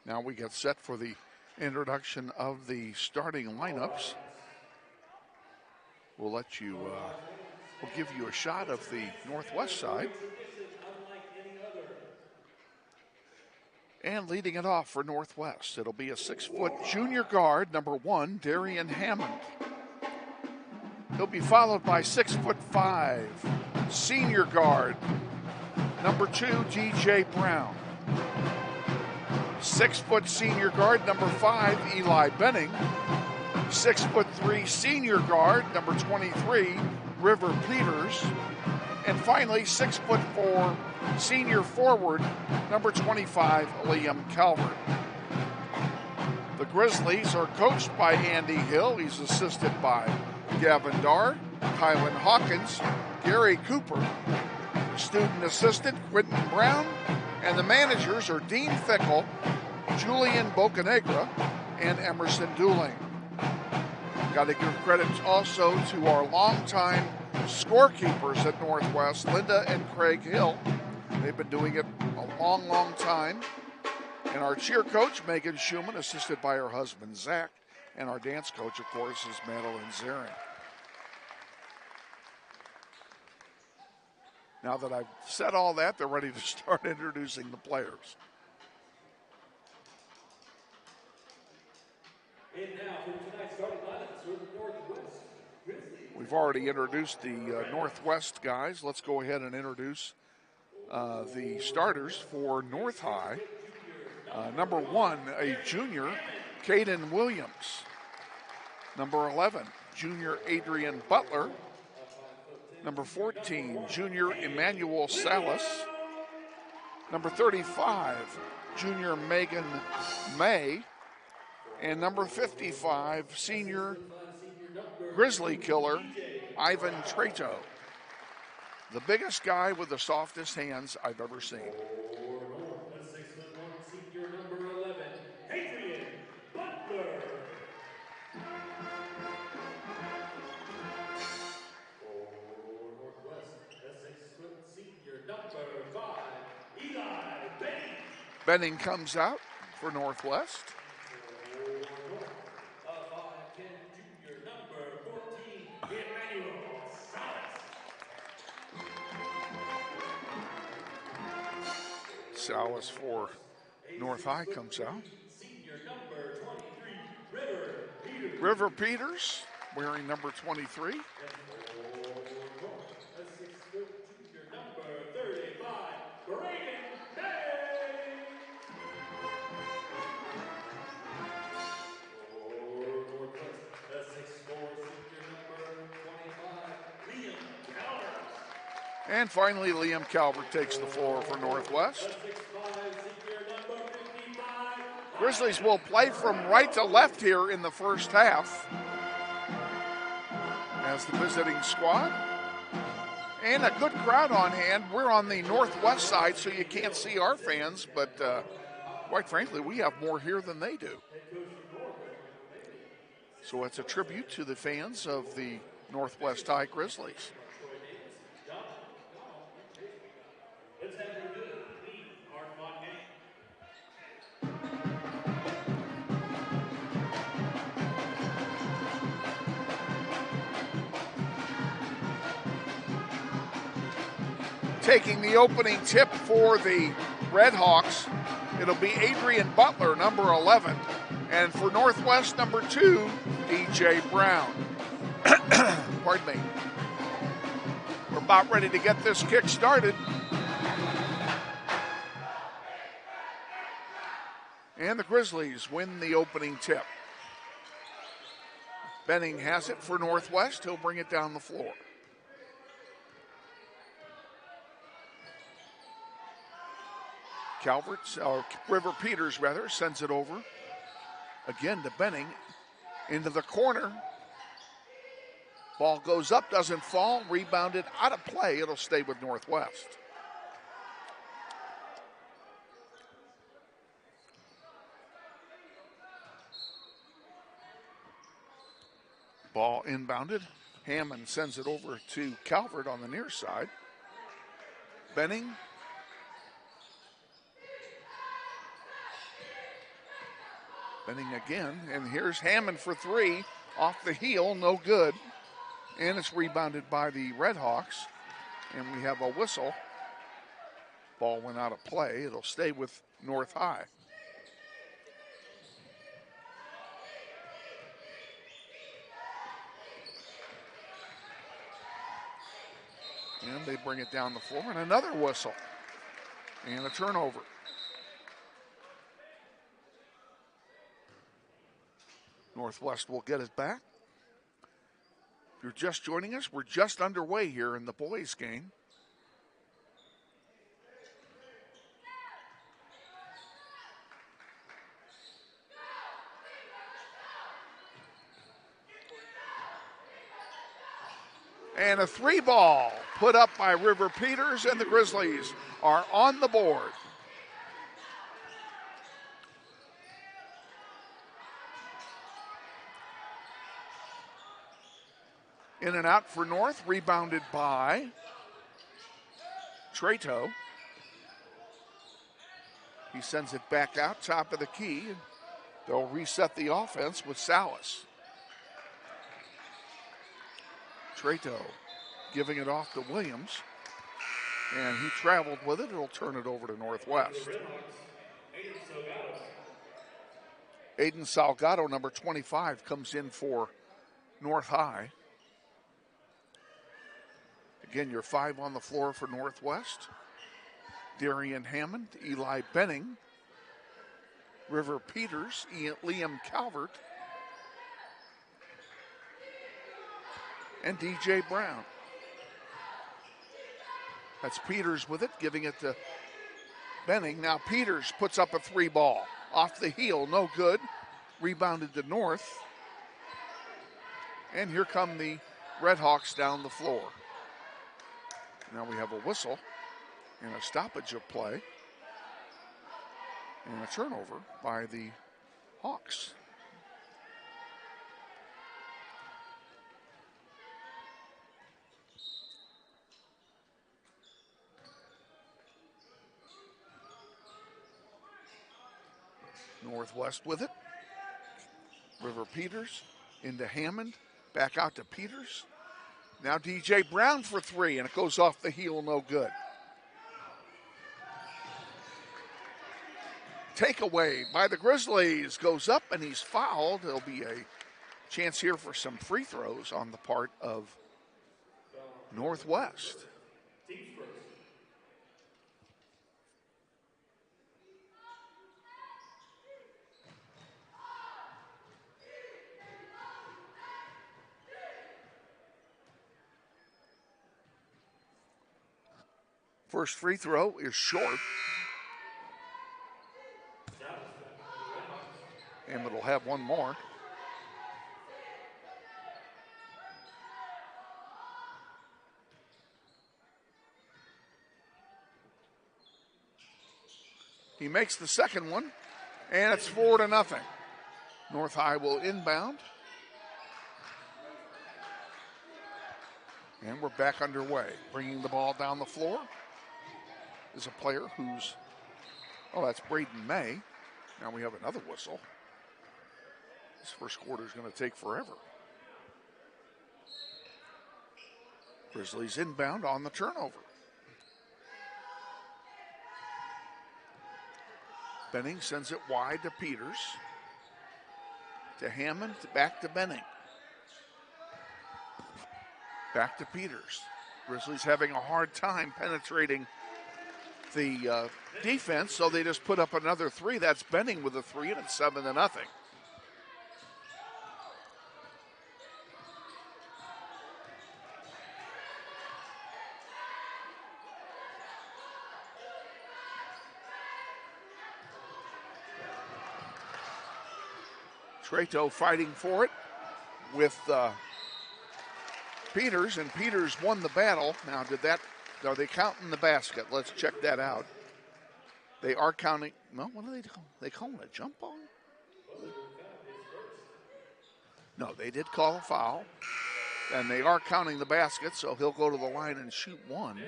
Now we get set for the introduction of the starting lineups. We'll let you, we'll give you a shot of the Northwest side. And leading it off for Northwest, it'll be a 6-foot junior guard, number 1, Darian Hammond. He'll be followed by 6'5" senior guard, number 2, DJ Brown. 6-foot senior guard, number 5, Eli Benning. 6'3" senior guard, number 23, River Peters. And finally, 6'4" senior forward, number 25, Liam Calvert. The Grizzlies are coached by Andy Hill. He's assisted by Gavin Darr, Kylan Hawkins, Gary Cooper, student assistant Quentin Brown, and the managers are Dean Fickle, Julian Bocanegra, and Emerson Dooling. Got to give credit also to our longtime scorekeepers at Northwest, Linda and Craig Hill. They've been doing it a long, long time. And our cheer coach, Megan Schumann, assisted by her husband, Zach. And our dance coach, of course, is Madeline Zarin. Now that I've said all that, they're ready to start introducing the players. And now for tonight's starting lineups for the Northwest Grizzlies. We've already introduced the Northwest guys. Let's go ahead and introduce the starters for North High. Number 1, a junior, Caden Williams. Number 11, junior Adrian Butler. Number 14, junior Emmanuel Salas. Number 35, junior Megan May. And number 55, senior Grizzly killer, Ivan Trato. The biggest guy with the softest hands I've ever seen. The 6'1" senior number 11, Adrian Butler. For Northwest, the 6' senior number 5, Eli Benning. Benning comes out for Northwest. Salas for North High comes out. Senior number 23, River Peters wearing number 23. A 6' junior number 35, Braden Day. For Northwest, a 6'4" senior number 25, Liam Calvert. And finally, Liam Calvert takes the floor for Northwest. Grizzlies will play from right to left here in the first half as the visiting squad. And a good crowd on hand. We're on the Northwest side, so you can't see our fans, but quite frankly, we have more here than they do. So it's a tribute to the fans of the Northwest High Grizzlies. Let's have a good, clean, hard-fought game. Taking the opening tip for the Red Hawks, it'll be Adrian Butler, number 11. And for Northwest, number 2, DJ Brown. Pardon me. We're about ready to get this kick started. And the Grizzlies win the opening tip. Benning has it for Northwest. He'll bring it down the floor. River Peters sends it over. Again to Benning. Into the corner. Ball goes up, doesn't fall. Rebounded out of play. It'll stay with Northwest. Ball inbounded. Hammond sends it over to Calvert on the near side. Benning. Benning again. And here's Hammond for 3. Off the heel, no good. And it's rebounded by the Red Hawks. And we have a whistle. Ball went out of play. It'll stay with North High. And they bring it down the floor, and another whistle. And a turnover. Northwest will get it back. If you're just joining us, we're just underway here in the boys' game. And a 3-ball put up by River Peters, and the Grizzlies are on the board. In and out for North, rebounded by Trato. He sends it back out, top of the key. They'll reset the offense with Salas. Trato giving it off to Williams. And he traveled with it. It'll turn it over to Northwest. Aiden Salgado, number 25, comes in for North High. Again, your 5 on the floor for Northwest. Darian Hammond, Eli Benning, River Peters, Liam Calvert, and DJ Brown. That's Peters with it, giving it to Benning. Now Peters puts up a 3 ball. Off the heel, no good. Rebounded to North. And here come the Redhawks down the floor. Now we have a whistle and a stoppage of play. And a turnover by the Hawks. Northwest with it. River Peters into Hammond. Back out to Peters. Now DJ Brown for 3, and it goes off the heel, no good. Takeaway by the Grizzlies goes up, and he's fouled. There'll be a chance here for some free throws on the part of Northwest. First free throw is short. And it'll have one more. He makes the second one, and it's 4-0. North High will inbound. And we're back underway. Bringing the ball down the floor is a player who's, that's Braden May. Now we have another whistle. This first quarter is going to take forever. Grizzlies inbound on the turnover. Benning sends it wide to Peters. To Hammond, back to Benning. Back to Peters. Grizzlies having a hard time penetrating the defense, so they just put up another 3. That's Benning with a 3, and it's 7-0. Trato fighting for it with Peters, and Peters won the battle. Now, are they counting the basket? Let's check that out. They are counting. No, what are they doing? They calling a jump ball? No, they did call a foul, and they are counting the basket, so he'll go to the line and shoot 1.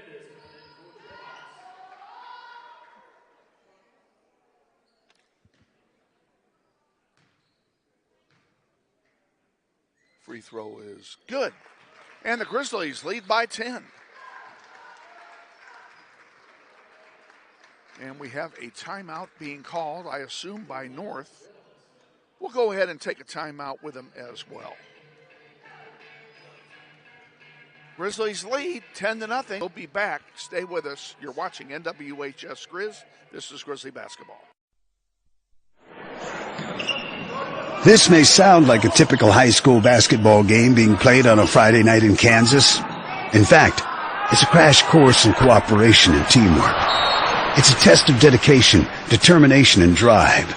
Free throw is good. And the Grizzlies lead by 10. And we have a timeout being called, I assume, by North. We'll go ahead and take a timeout with them as well. Grizzlies lead 10-0. We'll be back. Stay with us. You're watching NWHS Grizz. This is Grizzly Basketball. This may sound like a typical high school basketball game being played on a Friday night in Kansas. In fact, it's a crash course in cooperation and teamwork. It's a test of dedication, determination, and drive.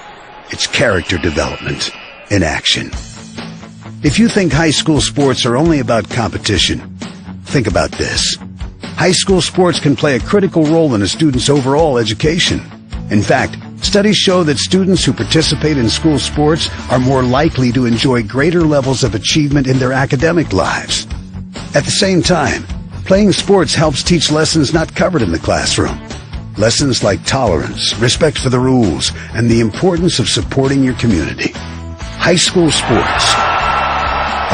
It's character development in action. If you think high school sports are only about competition, think about this. High school sports can play a critical role in a student's overall education. In fact, studies show that students who participate in school sports are more likely to enjoy greater levels of achievement in their academic lives. At the same time, playing sports helps teach lessons not covered in the classroom. Lessons like tolerance, respect for the rules, and the importance of supporting your community. High school sports,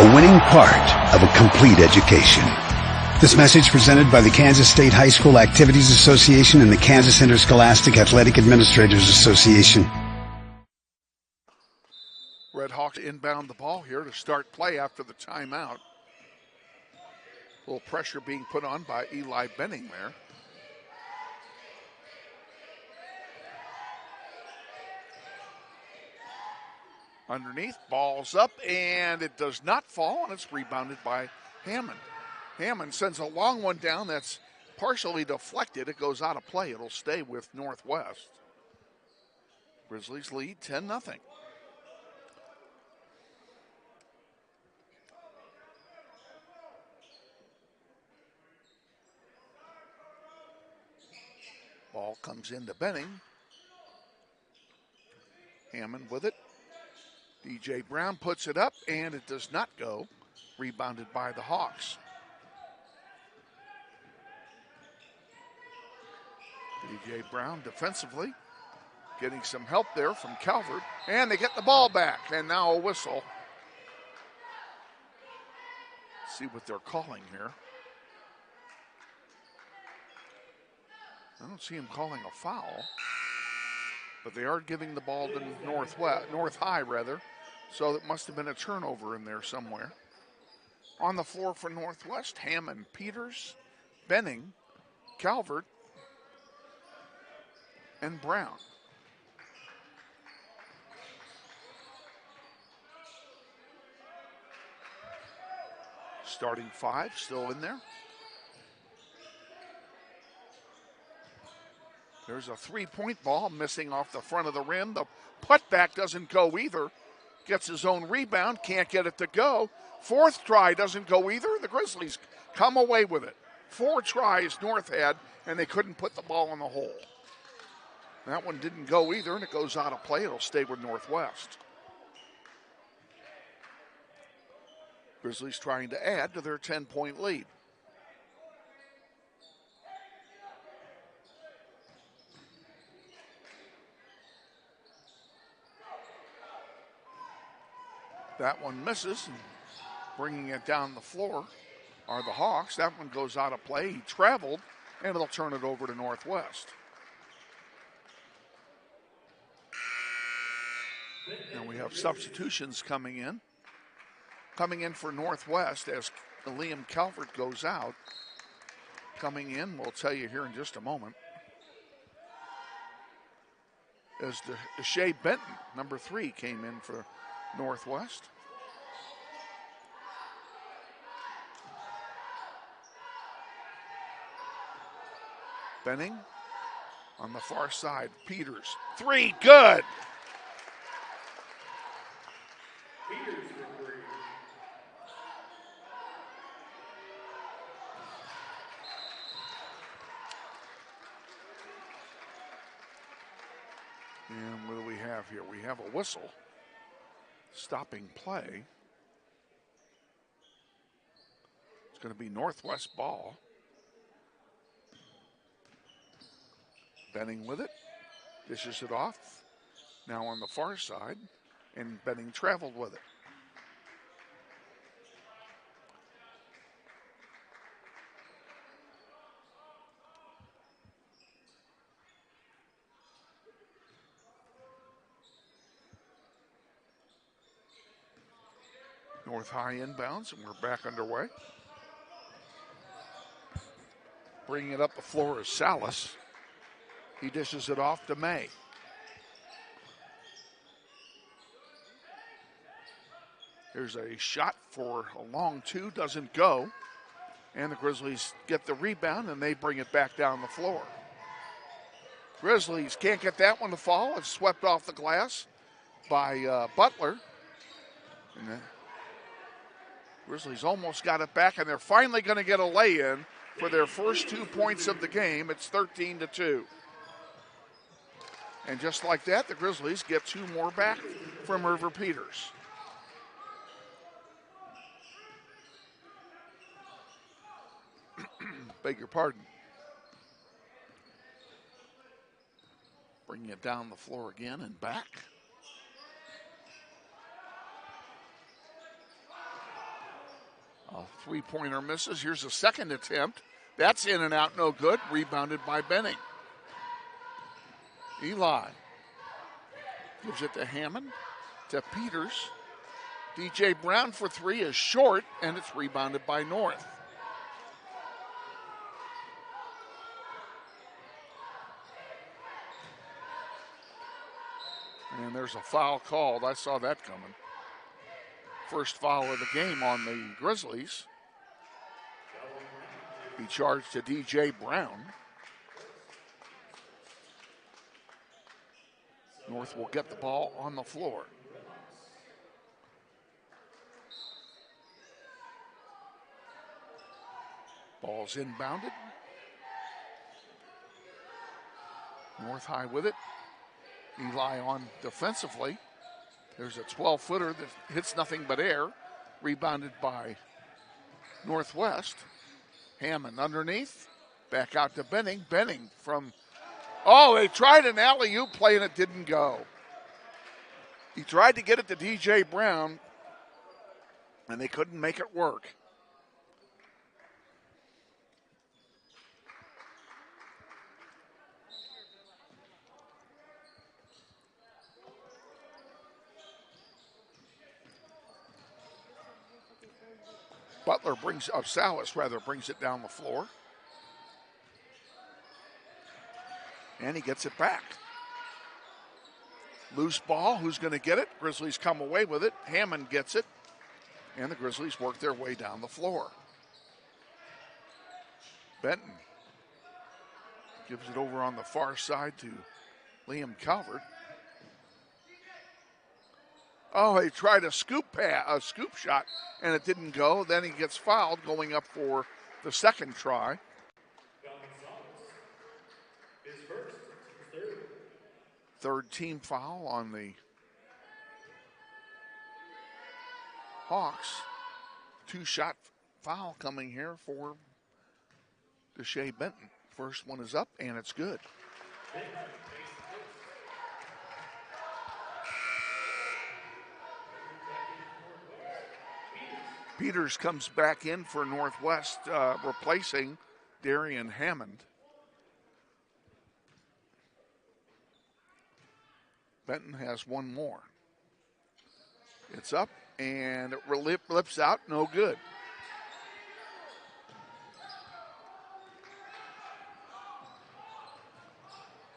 a winning part of a complete education. This message presented by the Kansas State High School Activities Association and the Kansas Interscholastic Athletic Administrators Association. Red Hawks inbound the ball here to start play after the timeout. A little pressure being put on by Eli Benning there. Underneath, ball's up, and it does not fall, and it's rebounded by Hammond. Hammond sends a long one down that's partially deflected. It goes out of play. It'll stay with Northwest. Grizzlies lead 10-0. Ball comes into Benning. Hammond with it. DJ Brown puts it up, and it does not go. Rebounded by the Hawks. DJ Brown defensively getting some help there from Calvert, and they get the ball back, and now a whistle. Let's see what they're calling here. I don't see him calling a foul, but they are giving the ball to North High, so it must have been a turnover in there somewhere. On the floor for Northwest, Hammond, Peters, Benning, Calvert, and Brown. Starting five still in there. There's a three-point ball missing off the front of the rim. The putback doesn't go either. Gets his own rebound, can't get it to go. Fourth try doesn't go either. The Grizzlies come away with it. 4 tries North had, and they couldn't put the ball in the hole. That one didn't go either, and it goes out of play. It'll stay with Northwest. Grizzlies trying to add to their 10-point lead. That one misses, and bringing it down the floor are the Hawks. That one goes out of play. He traveled, and it'll turn it over to Northwest. Now we have substitutions coming in. Coming in for Northwest as Liam Calvert goes out. Coming in, we'll tell you here in just a moment, as Shea Benton, number 3, came in for Northwest. Benning on the far side. Peters, 3, good. Peters for 3. And what do we have here? We have a whistle stopping play. It's going to be Northwest ball. Benning with it, dishes it off. Now on the far side, and Benning traveled with it. North High inbounds, and we're back underway. Bringing it up the floor is Salas. He dishes it off to May. There's a shot for a long 2, doesn't go. And the Grizzlies get the rebound, and they bring it back down the floor. Grizzlies can't get that one to fall. It's swept off the glass by Butler. And the Grizzlies almost got it back, and they're finally going to get a lay-in for their first 2 points of the game. It's 13-2. And just like that, the Grizzlies get 2 more back from River Peters. Beg your pardon. Bringing it down the floor again and back. A three-pointer misses. Here's a second attempt. That's in and out, no good. Rebounded by Benning. Eli gives it to Hammond, to Peters. DJ Brown for three is short, and it's rebounded by North. And there's a foul called. I saw that coming. First foul of the game on the Grizzlies. Be charged to DJ Brown. North will get the ball on the floor. Ball's inbounded. North high with it. Eli on defensively. There's a 12-footer that hits nothing but air. Rebounded by Northwest. Hammond underneath. Back out to Benning. Benning from... Oh, they tried an alley-oop play and it didn't go. He tried to get it to DJ Brown, and they couldn't make it work. Salas brings it down the floor. And he gets it back. Loose ball, who's going to get it? Grizzlies come away with it. Hammond gets it. And the Grizzlies work their way down the floor. Benton gives it over on the far side to Liam Calvert. Oh, he tried a scoop shot, and it didn't go. Then he gets fouled going up for the second try. Third team foul on the Hawks. Two-shot foul coming here for Deshae Benton. First one is up, and it's good. Peters comes back in for Northwest, replacing Darian Hammond. Benton has one more. It's up, and it lips out, no good.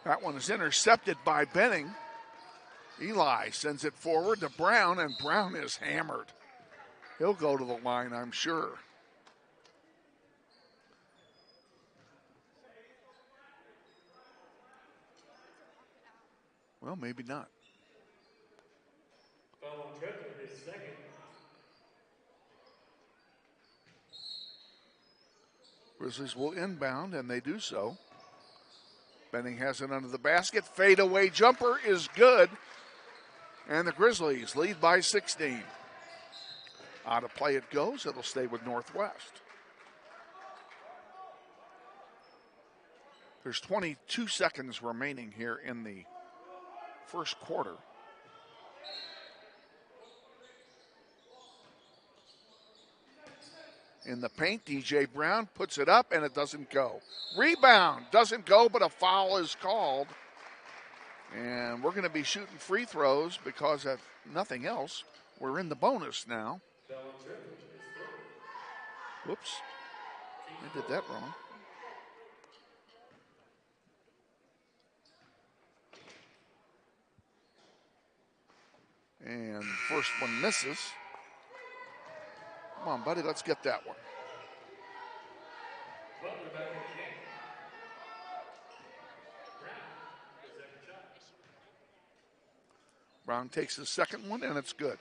That one is intercepted by Benning. Eli sends it forward to Brown, and Brown is hammered. He'll go to the line, I'm sure. Well, maybe not. Foul on Treadler is second. Grizzlies will inbound, and they do so. Benning has it under the basket. Fadeaway jumper is good. And the Grizzlies lead by 16. Out of play it goes. It'll stay with Northwest. There's 22 seconds remaining here in the first quarter. In the paint, DJ Brown puts it up, and it doesn't go. Rebound doesn't go, but a foul is called. And we're going to be shooting free throws because of nothing else. We're in the bonus now. Whoops. I did that wrong. And first one misses. Come on, buddy, let's get that one. Brown takes the second one, and it's good.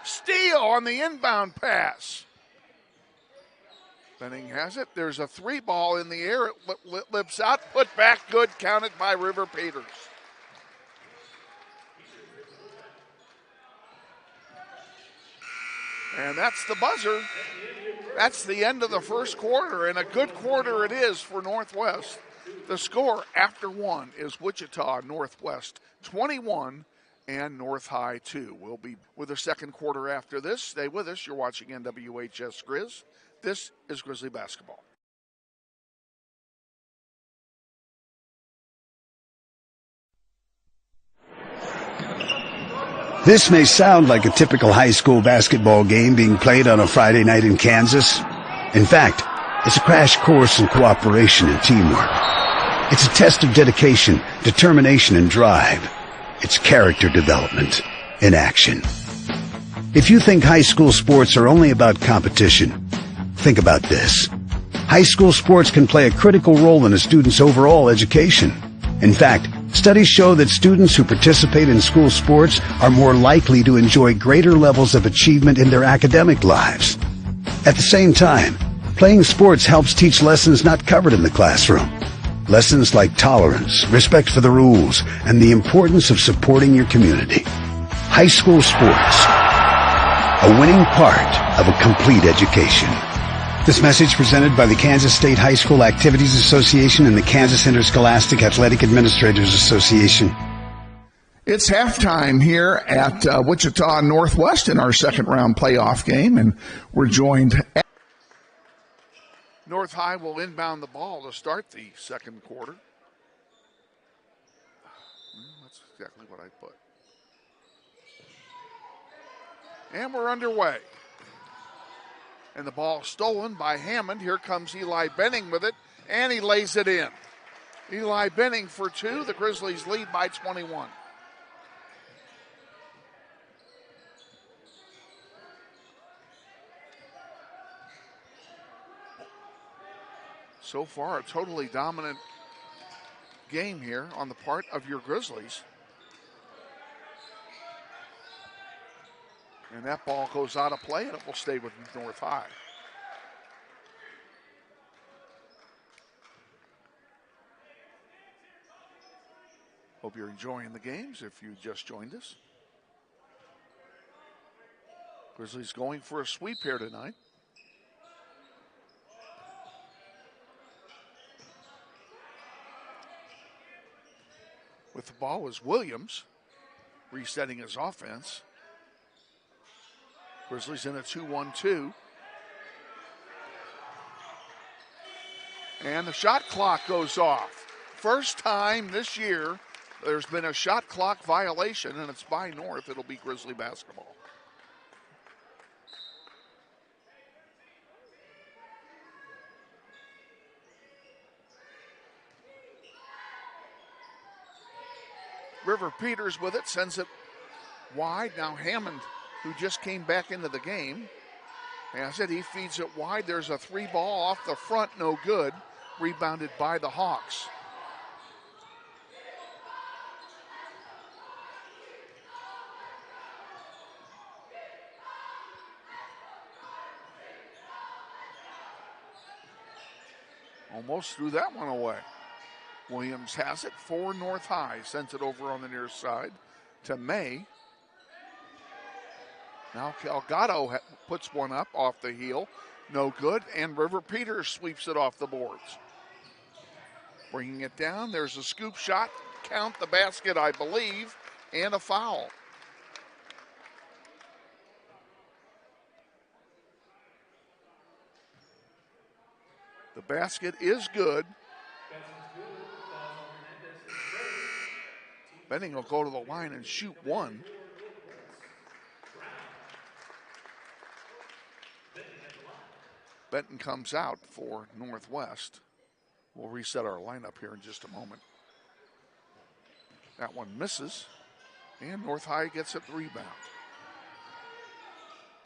Steal on the inbound pass. Benning has it. There's a three ball in the air. It lips out. Put back. Good. Counted by River Peters. And that's the buzzer. That's the end of the first quarter, and a good quarter it is for Northwest. The score after one is Wichita Northwest 21 and North High 2. We'll be with the second quarter after this. Stay with us. You're watching NWHS Grizz. This is Grizzly basketball. This may sound like a typical high school basketball game being played on a Friday night in Kansas. In fact, it's a crash course in cooperation and teamwork. It's a test of dedication, determination, and drive. It's character development in action. If you think high school sports are only about competition, think about this. High school sports can play a critical role in a student's overall education. In fact, studies show that students who participate in school sports are more likely to enjoy greater levels of achievement in their academic lives. At the same time, playing sports helps teach lessons not covered in the classroom. Lessons like tolerance, respect for the rules, and the importance of supporting your community. High school sports, a winning part of a complete education. This message presented by the Kansas State High School Activities Association and the Kansas Interscholastic Athletic Administrators Association. It's halftime here at Wichita Northwest in our second round playoff game, and we're joined. North High will inbound the ball to start the second quarter. That's exactly what I put. And we're underway. And the ball stolen by Hammond. Here comes Eli Benning with it, and he lays it in. Eli Benning for two. The Grizzlies lead by 21. So far, a totally dominant game here on the part of your Grizzlies. And that ball goes out of play, and it will stay with North High. Hope you're enjoying the games if you just joined us. Grizzlies going for a sweep here tonight. With the ball was Williams, resetting his offense. Grizzlies in a 2-1-2. And the shot clock goes off. First time this year there's been a shot clock violation, and it's by North. It'll be Grizzly basketball. River Peters with it, sends it wide. Now Hammond, who just came back into the game, has it. He feeds it wide. There's a three ball off the front, no good. Rebounded by the Hawks. Almost threw that one away. Williams has it for North High. Sends it over on the near side to May. Now Calgado puts one up off the heel. No good. And River Peters sweeps it off the boards. Bringing it down. There's a scoop shot. Count the basket, I believe. And a foul. The basket is good. Benning will go to the line and shoot one. Benton comes out for Northwest. We'll reset our lineup here in just a moment. That one misses, and North High gets it the rebound.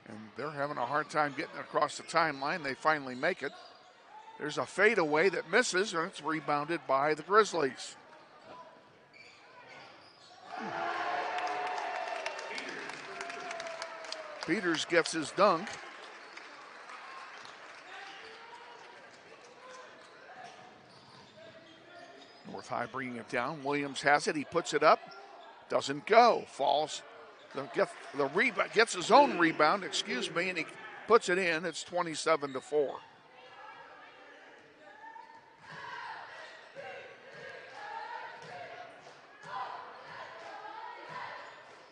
And they're having a hard time getting across the timeline. They finally make it. There's a fadeaway that misses, and it's rebounded by the Grizzlies. Peters gets his dunk. North High bringing it down. Williams has it. He puts it up. Doesn't go. Falls Gets his own rebound, and he puts it in. It's 27-4.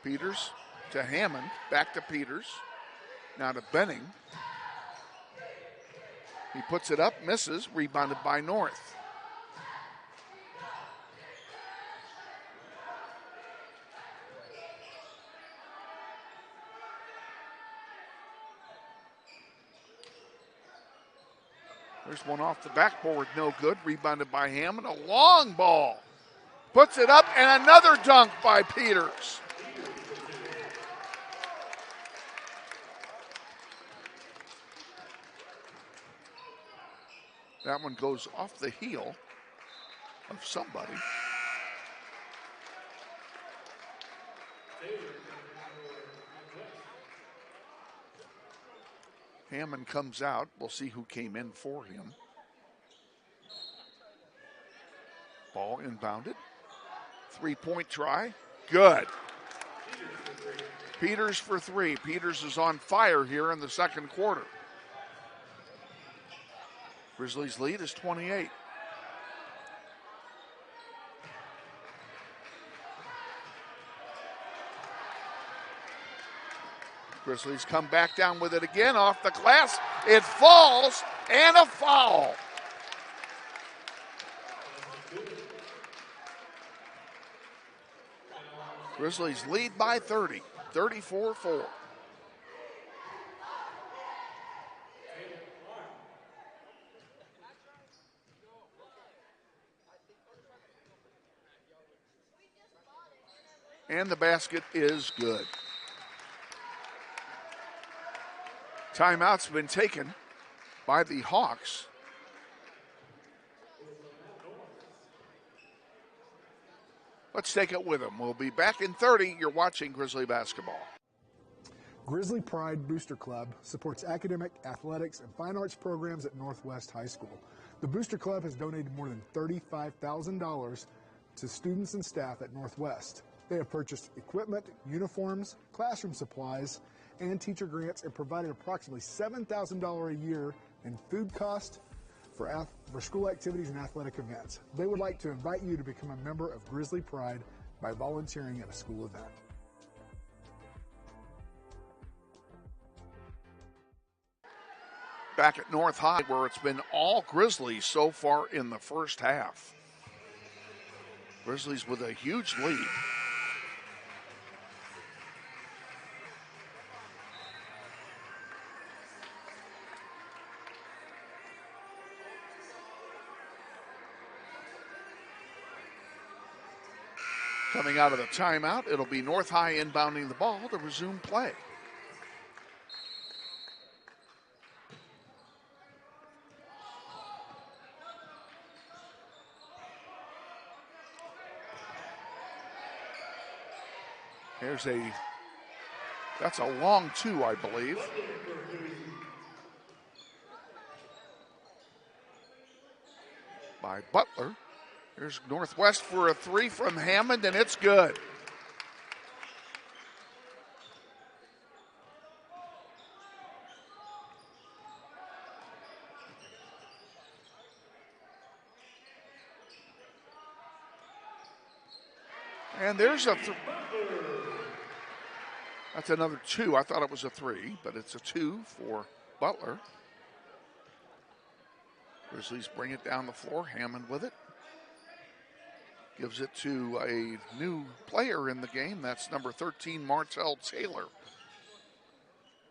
Peters to Hammond, back to Peters, now to Benning. He puts it up, misses, rebounded by North. There's one off the backboard, no good, rebounded by Hammond. A long ball, puts it up, and another dunk by Peters. That one goes off the heel of somebody. Hammond comes out. We'll see who came in for him. Ball inbounded. 3-point try. Good. Peters for three. Peters is on fire here in the second quarter. Grizzlies' lead is 28. Grizzlies come back down with it again off the glass. It falls, and a foul. Grizzlies lead by 30, 34-4. And the basket is good. Timeout's been taken by the Hawks. Let's take it with them. We'll be back in 30. You're watching Grizzly basketball. Grizzly Pride Booster Club supports academic, athletics, and fine arts programs at Northwest High School. The Booster Club has donated more than $35,000 to students and staff at Northwest. They have purchased equipment, uniforms, classroom supplies, and teacher grants, and provided approximately $7,000 a year in food costs for school activities and athletic events. They would like to invite you to become a member of Grizzly Pride by volunteering at a school event. Back at North High, where it's been all Grizzlies so far in the first half. Grizzlies with a huge lead. Coming out of the timeout, it'll be North High inbounding the ball to resume play. That's a long two, I believe. By Butler. Here's Northwest for a three from Hammond, and it's good. And there's a that's another two. I thought it was a three, but it's a two for Butler. Grizzlies bring it down the floor. Hammond with it. Gives it to a new player in the game. That's number 13, Martell Taylor.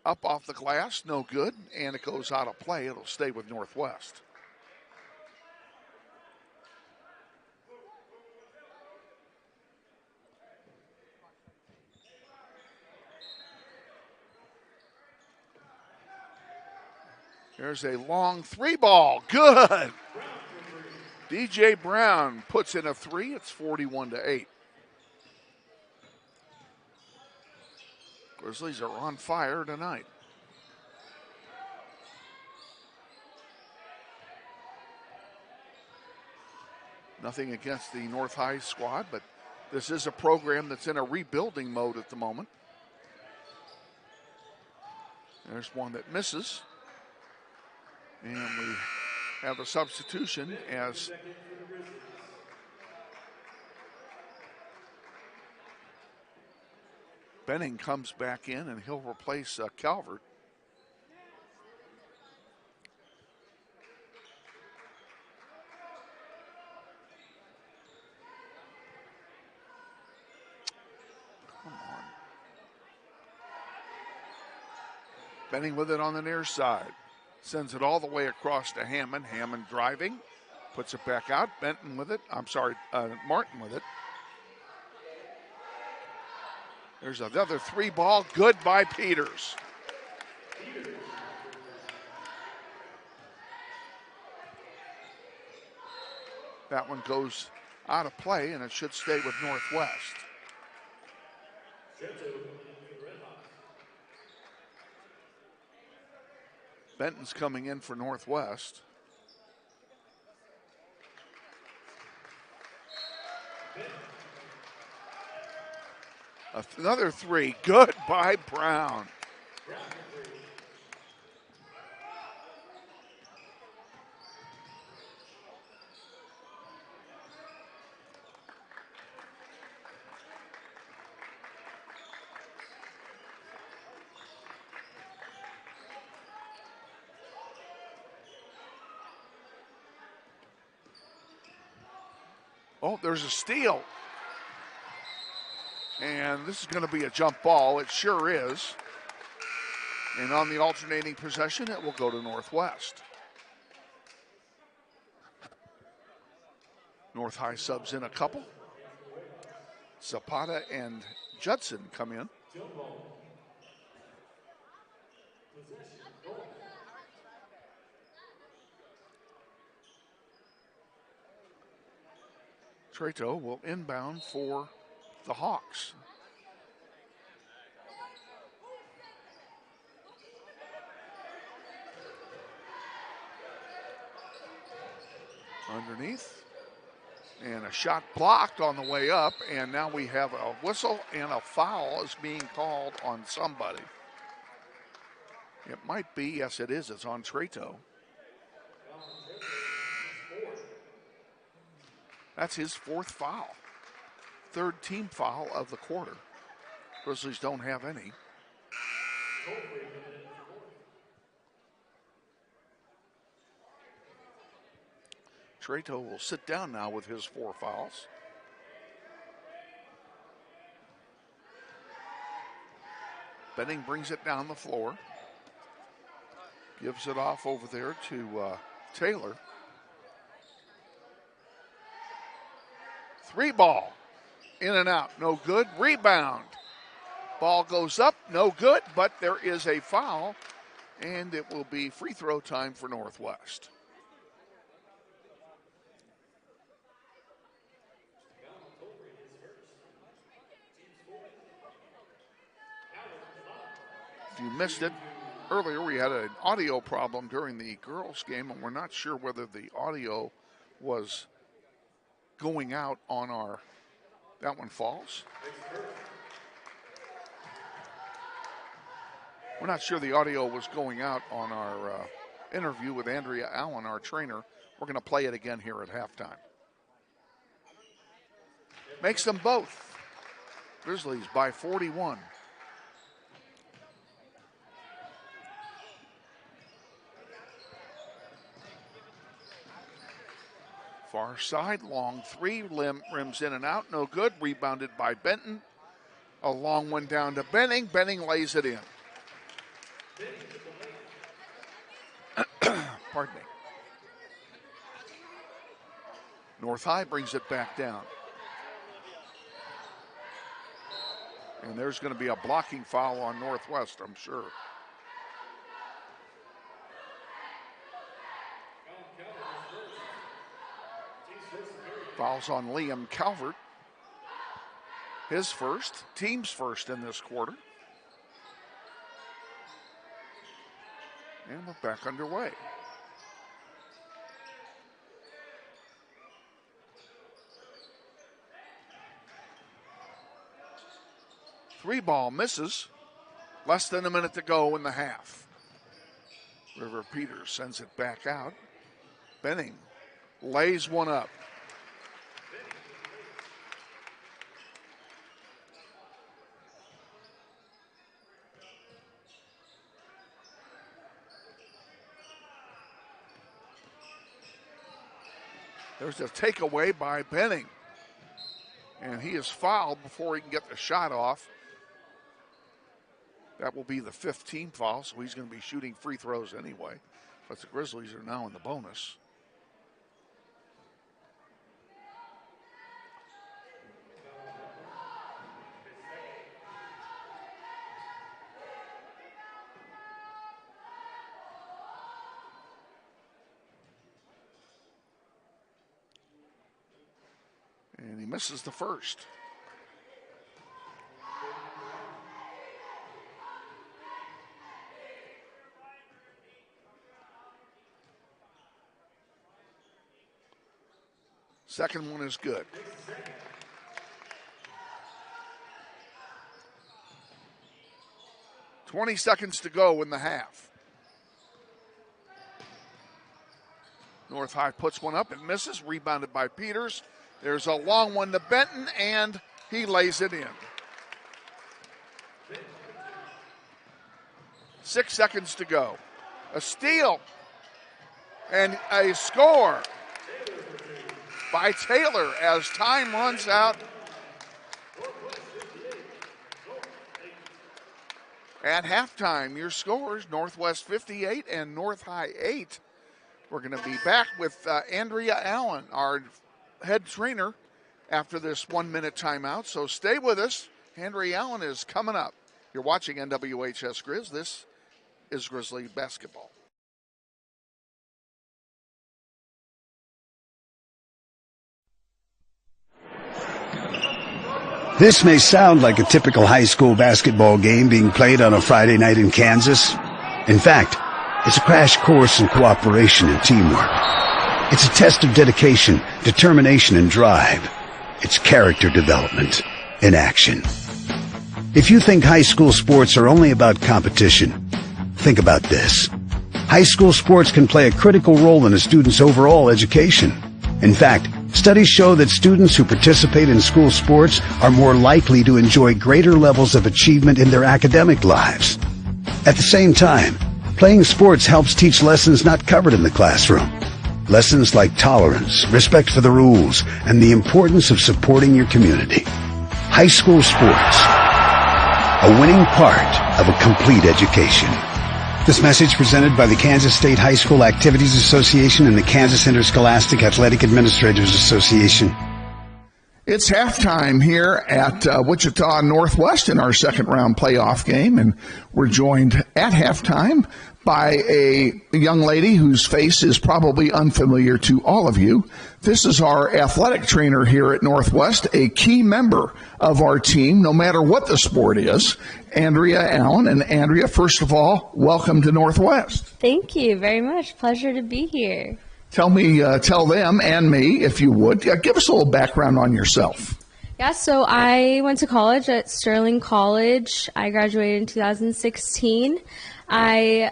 Up off the glass, no good, and it goes out of play. It'll stay with Northwest. There's a long three ball. Good. DJ Brown puts in a three. It's 41-8. Grizzlies are on fire tonight. Nothing against the North High squad, but this is a program that's in a rebuilding mode at the moment. There's one that misses. And we have a substitution as Benning comes back in, and he'll replace Calvert. Come on. Benning with it on the near side. Sends it all the way across to Hammond. Hammond driving. Puts it back out. Martin with it. There's another 3-ball. Good by Peters. That one goes out of play, and it should stay with Northwest. Benton's coming in for Northwest. Another 3. Good by Brown. Oh, there's a steal. And this is going to be a jump ball. It sure is. And on the alternating possession, it will go to Northwest. North High subs in a couple. Zapata and Judson come in. Treto will inbound for the Hawks. Underneath. And a shot blocked on the way up. And now we have a whistle and a foul is being called on somebody. It might be, yes it is, it's on Treto. That's his 4th foul. 3rd team foul of the quarter. Grizzlies don't have any. Treto will sit down now with his 4 fouls. Benning brings it down the floor. Gives it off over there to Taylor. 3-ball. In and out, no good. Rebound. Ball goes up, no good, but there is a foul, and it will be free throw time for Northwest. If you missed it, earlier we had an audio problem during the girls' game, and we're not sure whether the audio was going out on our... That one falls. We're not sure the audio was going out on our interview with Andrea Allen, our trainer. We're going to play it again here at halftime. Makes them both. Grizzlies by 41. Far side, long 3, rims in and out, no good. Rebounded by Benton. A long one down to Benning. Benning lays it in. Pardon me. North High brings it back down. And there's going to be a blocking foul on Northwest, I'm sure. Fouls on Liam Calvert. His first, team's first in this quarter. And we're back underway. Three ball misses. Less than a minute to go in the half. River Peters sends it back out. Benning lays one up. There's a takeaway by Benning. And he is fouled before he can get the shot off. That will be the 15th foul, so he's going to be shooting free throws anyway. But the Grizzlies are now in the bonus. And he misses the first. Second one is good. "20 seconds to go in the half. North High puts one up and misses, rebounded by Peters. There's a long one to Benton, and he lays it in. 6 seconds to go. A steal and a score by Taylor as time runs out. At halftime, your scores, Northwest 58 and North High 8. We're going to be back with Andrea Allen, our head trainer, after this 1 minute timeout. So stay with us. Andrea Allen is coming up. You're watching NWHS Grizz. This is Grizzly basketball. This may sound like a typical high school basketball game being played on a Friday night in Kansas. In fact, it's a crash course in cooperation and teamwork. It's a test of dedication, determination, and drive. It's character development in action. If you think high school sports are only about competition, think about this. High school sports can play a critical role in a student's overall education. In fact, studies show that students who participate in school sports are more likely to enjoy greater levels of achievement in their academic lives. At the same time, playing sports helps teach lessons not covered in the classroom. Lessons like tolerance, respect for the rules, and the importance of supporting your community. High school sports, a winning part of a complete education. This message presented by the Kansas State High School Activities Association and the Kansas Interscholastic Athletic Administrators Association. It's halftime here at Wichita Northwest in our second round playoff game, and we're joined at halftime by a young lady whose face is probably unfamiliar to all of you. This is our athletic trainer here at Northwest, a key member of our team, no matter what the sport is, Andrea Allen. And Andrea, first of all, welcome to Northwest. Thank you very much. Pleasure to be here. Tell them and me, if you would, give us a little background on yourself. Yeah, so I went to college at Sterling College. I graduated in 2016. I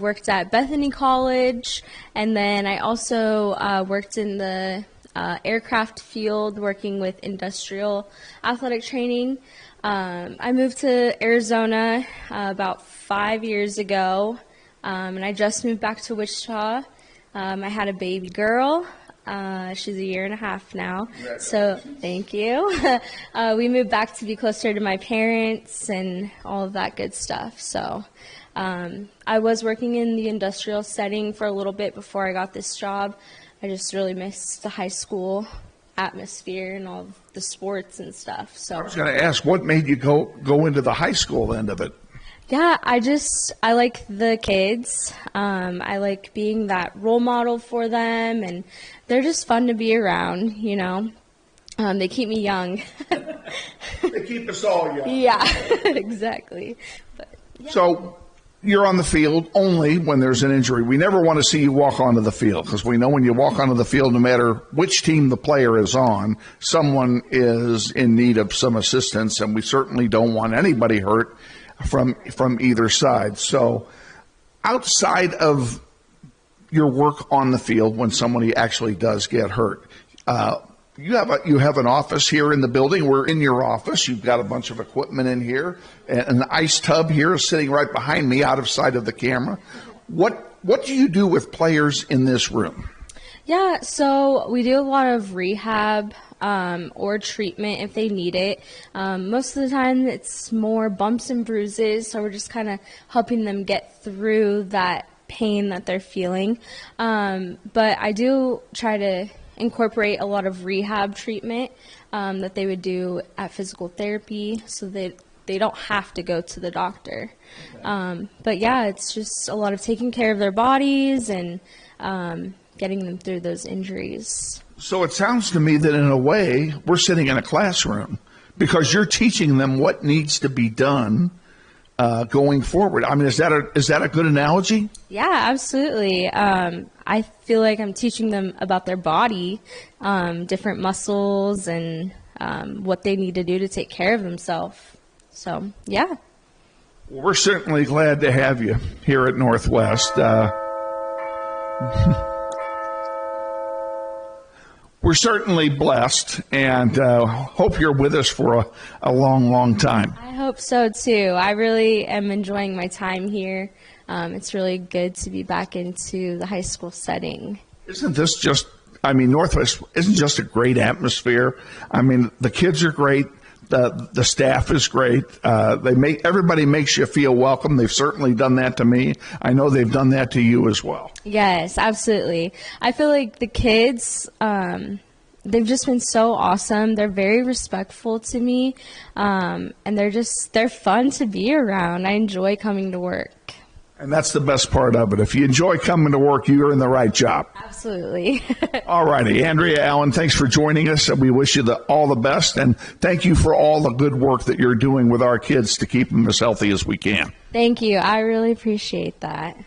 worked at Bethany College, and then I also worked in the aircraft field working with industrial athletic training. I moved to Arizona about 5 years ago, and I just moved back to Wichita. I had a baby girl. She's 1.5 years now. So thank you. We moved back to be closer to my parents and all of that good stuff. So I was working in the industrial setting for a little bit before I got this job. I just really missed the high school atmosphere and all of the sports and stuff. So I was going to ask, what made you go into the high school end of it? Yeah, I like the kids. I like being that role model for them, and they're just fun to be around, you know. They keep me young. They keep us all young. Yeah, exactly. But, yeah. So you're on the field only when there's an injury. We never want to see you walk onto the field because we know when you walk onto the field, no matter which team the player is on, someone is in need of some assistance, and we certainly don't want anybody hurt from either side. So outside of your work on the field, when somebody actually does get hurt, you have an office here in the building. We're in your office. You've got a bunch of equipment in here, and an ice tub here is sitting right behind me, out of sight of the camera. What do you do with players in this room? Yeah, so we do a lot of rehab or treatment if they need it. Most of the time it's more bumps and bruises, so we're just kind of helping them get through that pain that they're feeling. But I do try to incorporate a lot of rehab treatment that they would do at physical therapy so that they don't have to go to the doctor. But yeah, it's just a lot of taking care of their bodies and getting them through those injuries. So it sounds to me that in a way we're sitting in a classroom because you're teaching them what needs to be done going forward. I mean, is that a good analogy? Yeah, absolutely. I feel like I'm teaching them about their body, different muscles, and what they need to do to take care of themselves. So, yeah. Well, we're certainly glad to have you here at Northwest. We're certainly blessed and hope you're with us for a long, long time. I hope so, too. I really am enjoying my time here. It's really good to be back into the high school setting. Isn't this just, Northwest isn't just a great atmosphere. I mean, the kids are great. The staff is great. Everybody makes you feel welcome. They've certainly done that to me. I know they've done that to you as well. Yes, absolutely. I feel like the kids, they've just been so awesome. They're very respectful to me, and they're fun to be around. I enjoy coming to work. And that's the best part of it. If you enjoy coming to work, you're in the right job. Absolutely. All righty. Andrea Allen, thanks for joining us. We wish you all the best, and thank you for all the good work that you're doing with our kids to keep them as healthy as we can. Thank you. I really appreciate that.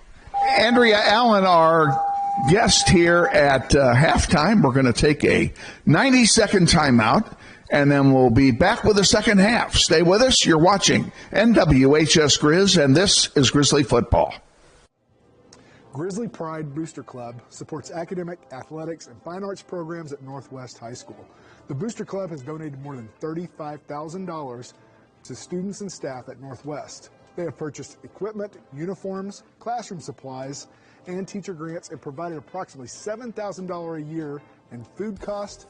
Andrea Allen, our guest here at halftime. We're going to take a 90-second timeout, and then we'll be back with the second half. Stay with us. You're watching NWHS Grizz, and this is Grizzly Football. Grizzly Pride Booster Club supports academic, athletics, and fine arts programs at Northwest High School. The Booster Club has donated more than $35,000 to students and staff at Northwest. They have purchased equipment, uniforms, classroom supplies, and teacher grants, and provided approximately $7,000 a year in food costs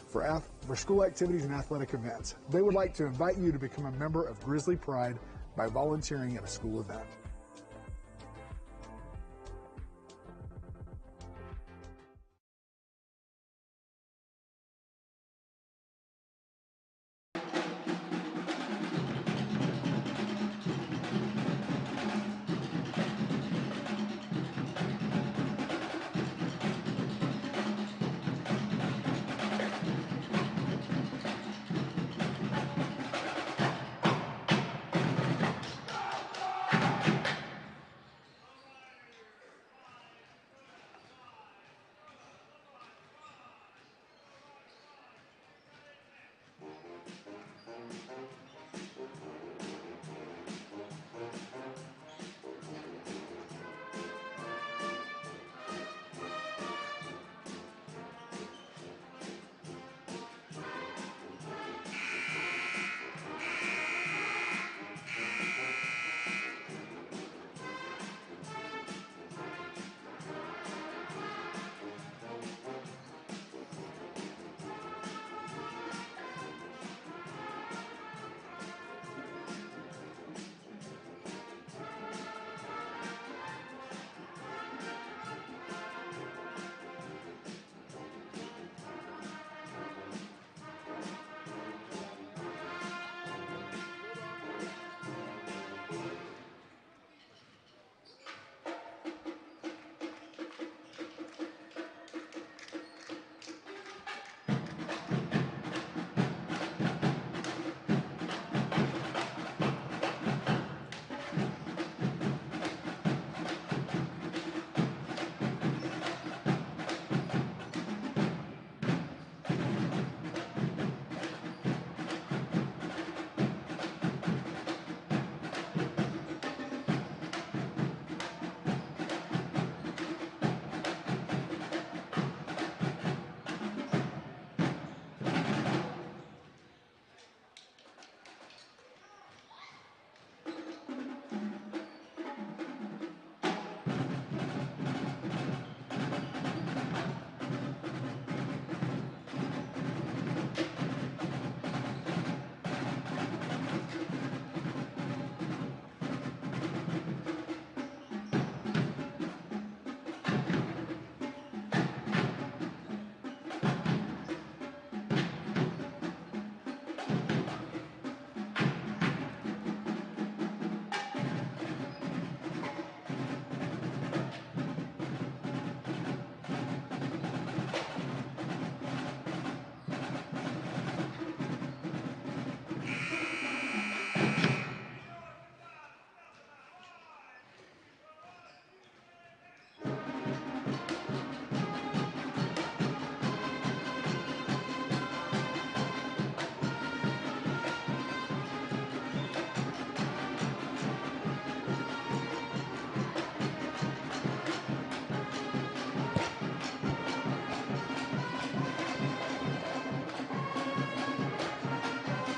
for school activities and athletic events. They would like to invite you to become a member of Grizzly Pride by volunteering at a school event.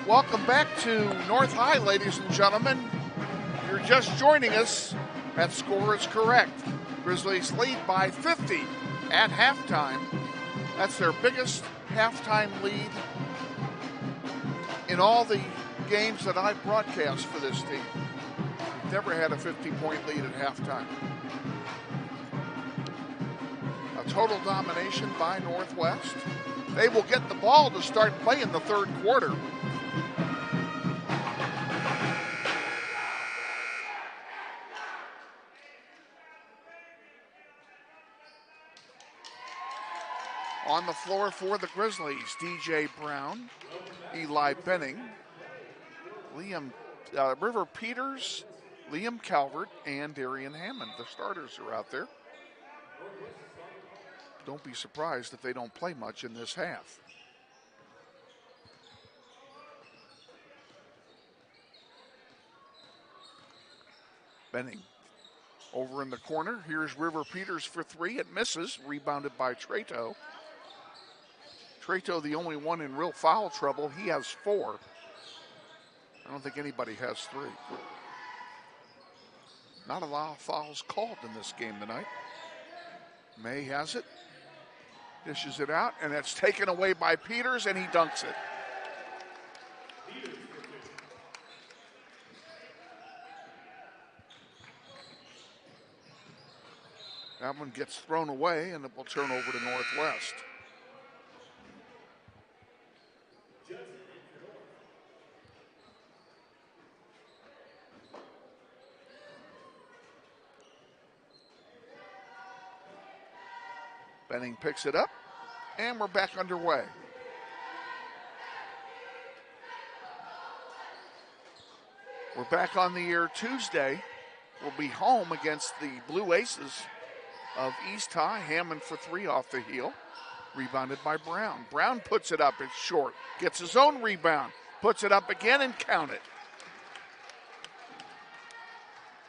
Welcome back to North High, ladies and gentlemen. If you're just joining us, that score is correct. Grizzlies lead by 50 at halftime. That's their biggest halftime lead in all the games that I've broadcast for this team. We've never had a 50-point lead at halftime. A total domination by Northwest. They will get the ball to start play in the third quarter. On the floor for the Grizzlies, DJ Brown, Eli Benning, River Peters, Liam Calvert, and Darian Hammond. The starters are out there. Don't be surprised if they don't play much in this half. Benning over in the corner. Here's River Peters for three. It misses. Rebounded by Trato. Trato, the only one in real foul trouble. He has 4. I don't think anybody has 3. Not a lot of fouls called in this game tonight. May has it. Dishes it out, and it's taken away by Peters, and he dunks it. That one gets thrown away, and it will turn over to Northwest. Benning picks it up, and we're back underway. We're back on the air Tuesday. We'll be home against the Blue Aces of East High. Hammond for 3 off the heel. Rebounded by Brown. Brown puts it up. It's short. Gets his own rebound. Puts it up again and count it.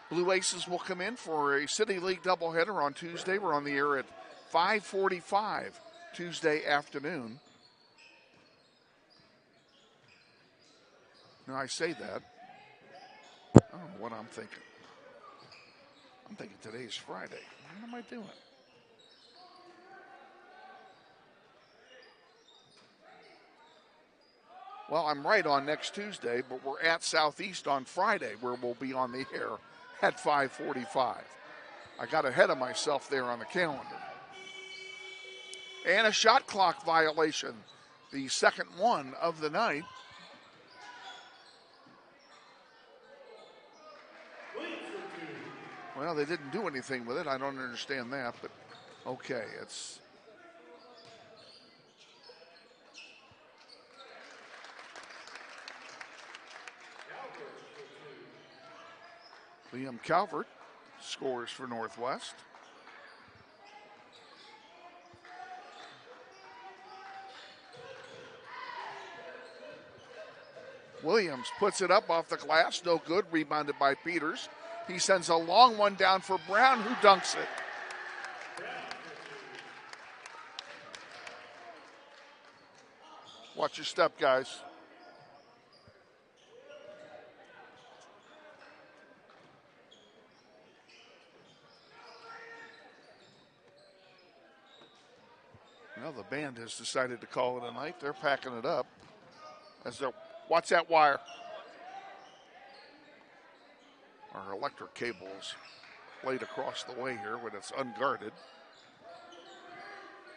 Blue Aces will come in for a City League doubleheader on Tuesday. We're on the air at 5:45 Tuesday afternoon. Now I say that. I don't know what I'm thinking. I'm thinking today's Friday. What am I doing? Well, I'm right on next Tuesday, but we're at Southeast on Friday, where we'll be on the air at 5:45. I got ahead of myself there on the calendar. And a shot clock violation, the second one of the night. Well, they didn't do anything with it. I don't understand that, but okay, it's... Liam Calvert scores for Northwest. Williams puts it up off the glass, no good, rebounded by Peters. He sends a long one down for Brown, who dunks it. Watch your step, guys. Well, the band has decided to call it a night. They're packing it up. As they're, watch that wire. Our electric cable is laid across the way here when it's unguarded.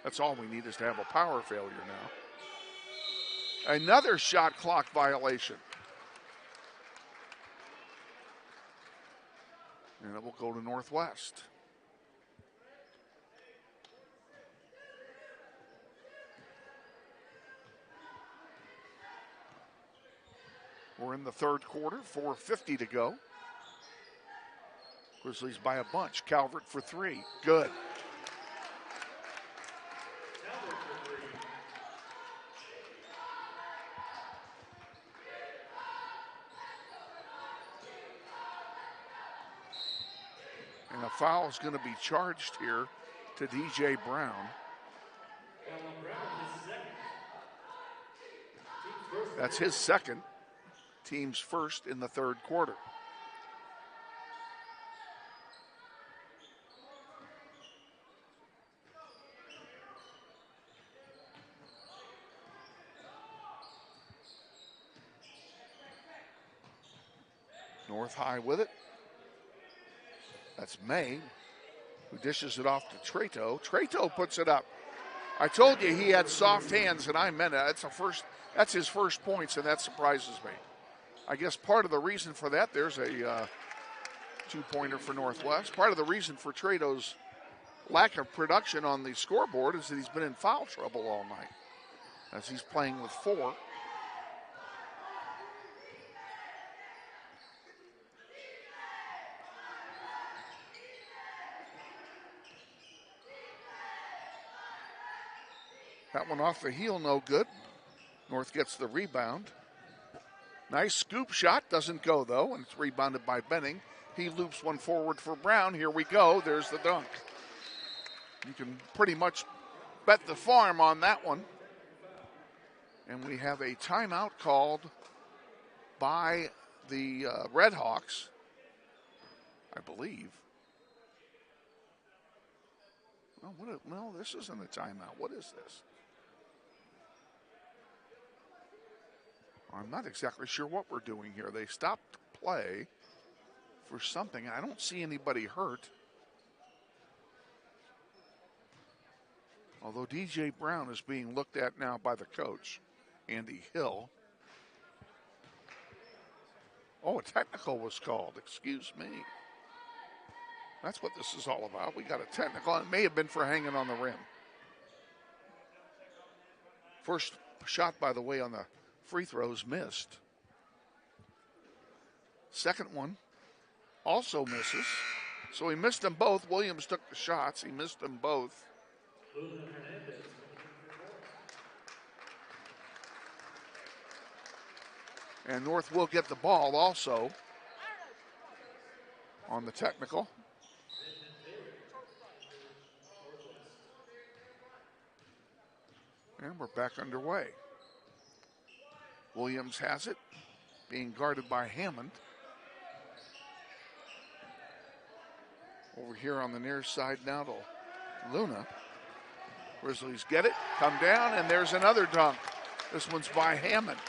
That's all we need is to have a power failure now. Another shot clock violation. And it will go to Northwest. We're in the third quarter, 4:50 to go. Grizzlies by a bunch. Calvert for 3. Good. And a foul is going to be charged here to DJ Brown. Brown, his second. Team's first That's his second, team's first in the third quarter. North High with it. That's May, who dishes it off to Trato. Trato puts it up. I told you he had soft hands, and I meant it. That's his first points, and that surprises me. I guess part of the reason for that, there's a two-pointer for Northwest. Part of the reason for Trato's lack of production on the scoreboard is that he's been in foul trouble all night, as he's playing with 4. That one off the heel, no good. North gets the rebound. Nice scoop shot, doesn't go though, and it's rebounded by Benning. He loops one forward for Brown. Here we go, there's the dunk. You can pretty much bet the farm on that one. And we have a timeout called by the Redhawks, I believe. Oh, no, this isn't a timeout. What is this? I'm not exactly sure what we're doing here. They stopped play for something. I don't see anybody hurt. Although DJ Brown is being looked at now by the coach, Andy Hill. Oh, a technical was called. Excuse me. That's what this is all about. We got a technical. It may have been for hanging on the rim. First shot, by the way, on the free throws missed. Second one also misses. So he missed them both. Williams took the shots. He missed them both. And North will get the ball also on the technical. And we're back underway. Williams has it, being guarded by Hammond. Over here on the near side now to Luna. Grizzlies get it, come down, and there's another dunk. This one's by Hammond.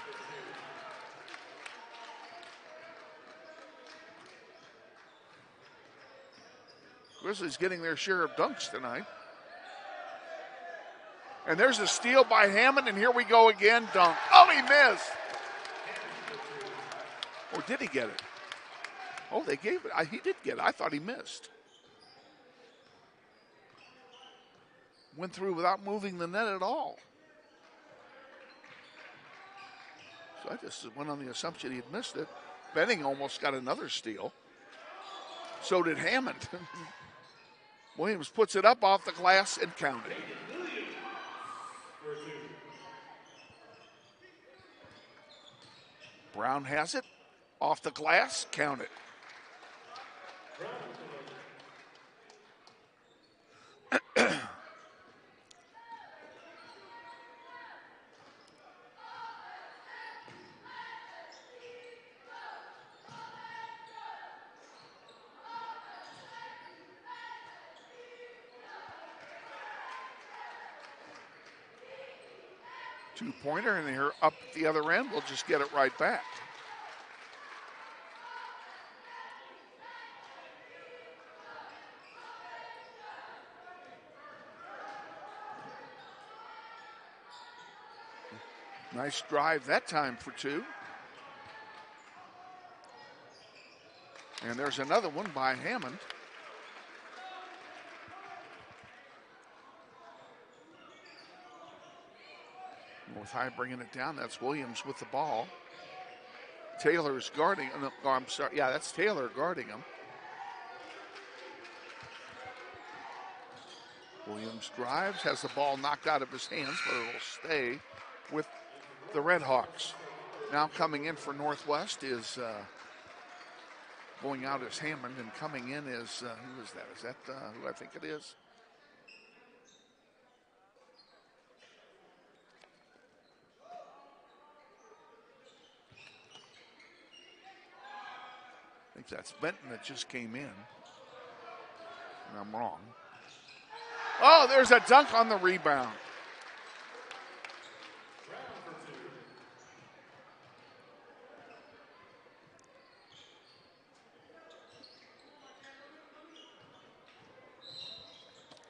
Grizzlies getting their share of dunks tonight. And there's a steal by Hammond, and here we go again, dunk. Oh, he missed. Or did he get it? Oh, they gave it. He did get it. I thought he missed. Went through without moving the net at all. So I just went on the assumption he had missed it. Benning almost got another steal. So did Hammond. Williams puts it up off the glass and counted. Brown has it. Off the glass, count it. Two-pointer, and here up at the other end, we'll just get it right back. Nice drive that time for two. And there's another one by Hammond. North High bringing it down. That's Williams with the ball. Taylor's guarding. Oh, I'm sorry. Yeah, that's Taylor guarding him. Williams drives, has the ball knocked out of his hands, but it'll stay with the Redhawks. Now coming in for Northwest is going out as Hammond, and coming in is, who is that? Is that who I think it is? believe that's Benton that just came in. And I'm wrong. Oh, there's a dunk on the rebound.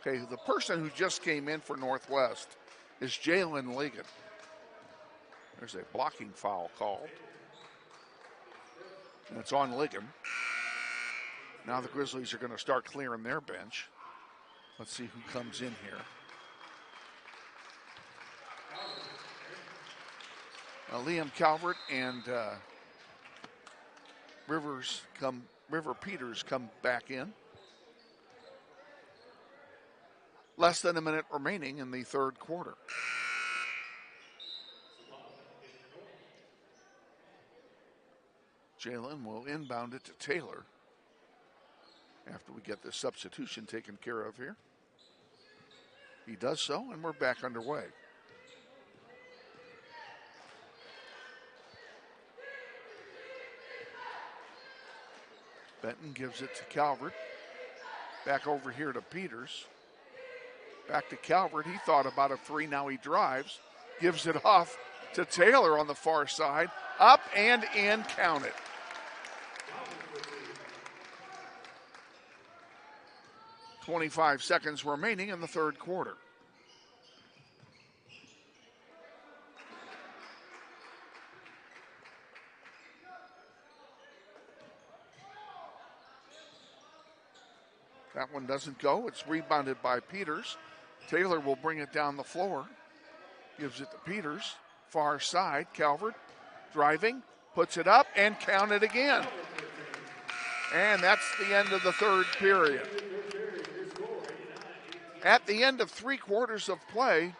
Okay, the person who just came in for Northwest is Jalen Ligon. There's a blocking foul called. And it's on Ligon. Now the Grizzlies are going to start clearing their bench. Let's see who comes in here. Liam Calvert and River Peters come back in. Less than a minute remaining in the third quarter. Jalen will inbound it to Taylor after we get this substitution taken care of here. He does so, and we're back underway. Benton gives it to Calvert. Back over here to Peters. Back to Calvert. He thought about a three. Now he drives. Gives it off to Taylor on the far side. Up and in. Count it. .25 seconds remaining in the third quarter. That one doesn't go. It's rebounded by Peters. Taylor will bring it down the floor. Gives it to Peters. Far side. Calvert driving. Puts it up and count it again. And that's the end of the third period. At the end of 3 quarters of play,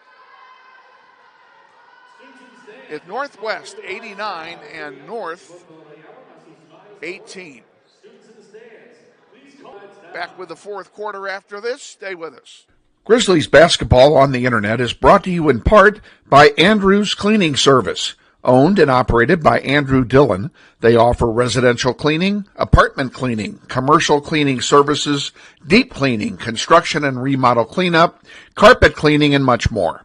it's Northwest 89 and North 18. Back with the fourth quarter after this. Stay with us. Grizzlies basketball on the internet is brought to you in part by Andrew's Cleaning Service. Owned and operated by Andrew Dillon, they offer residential cleaning, apartment cleaning, commercial cleaning services, deep cleaning, construction and remodel cleanup, carpet cleaning, and much more.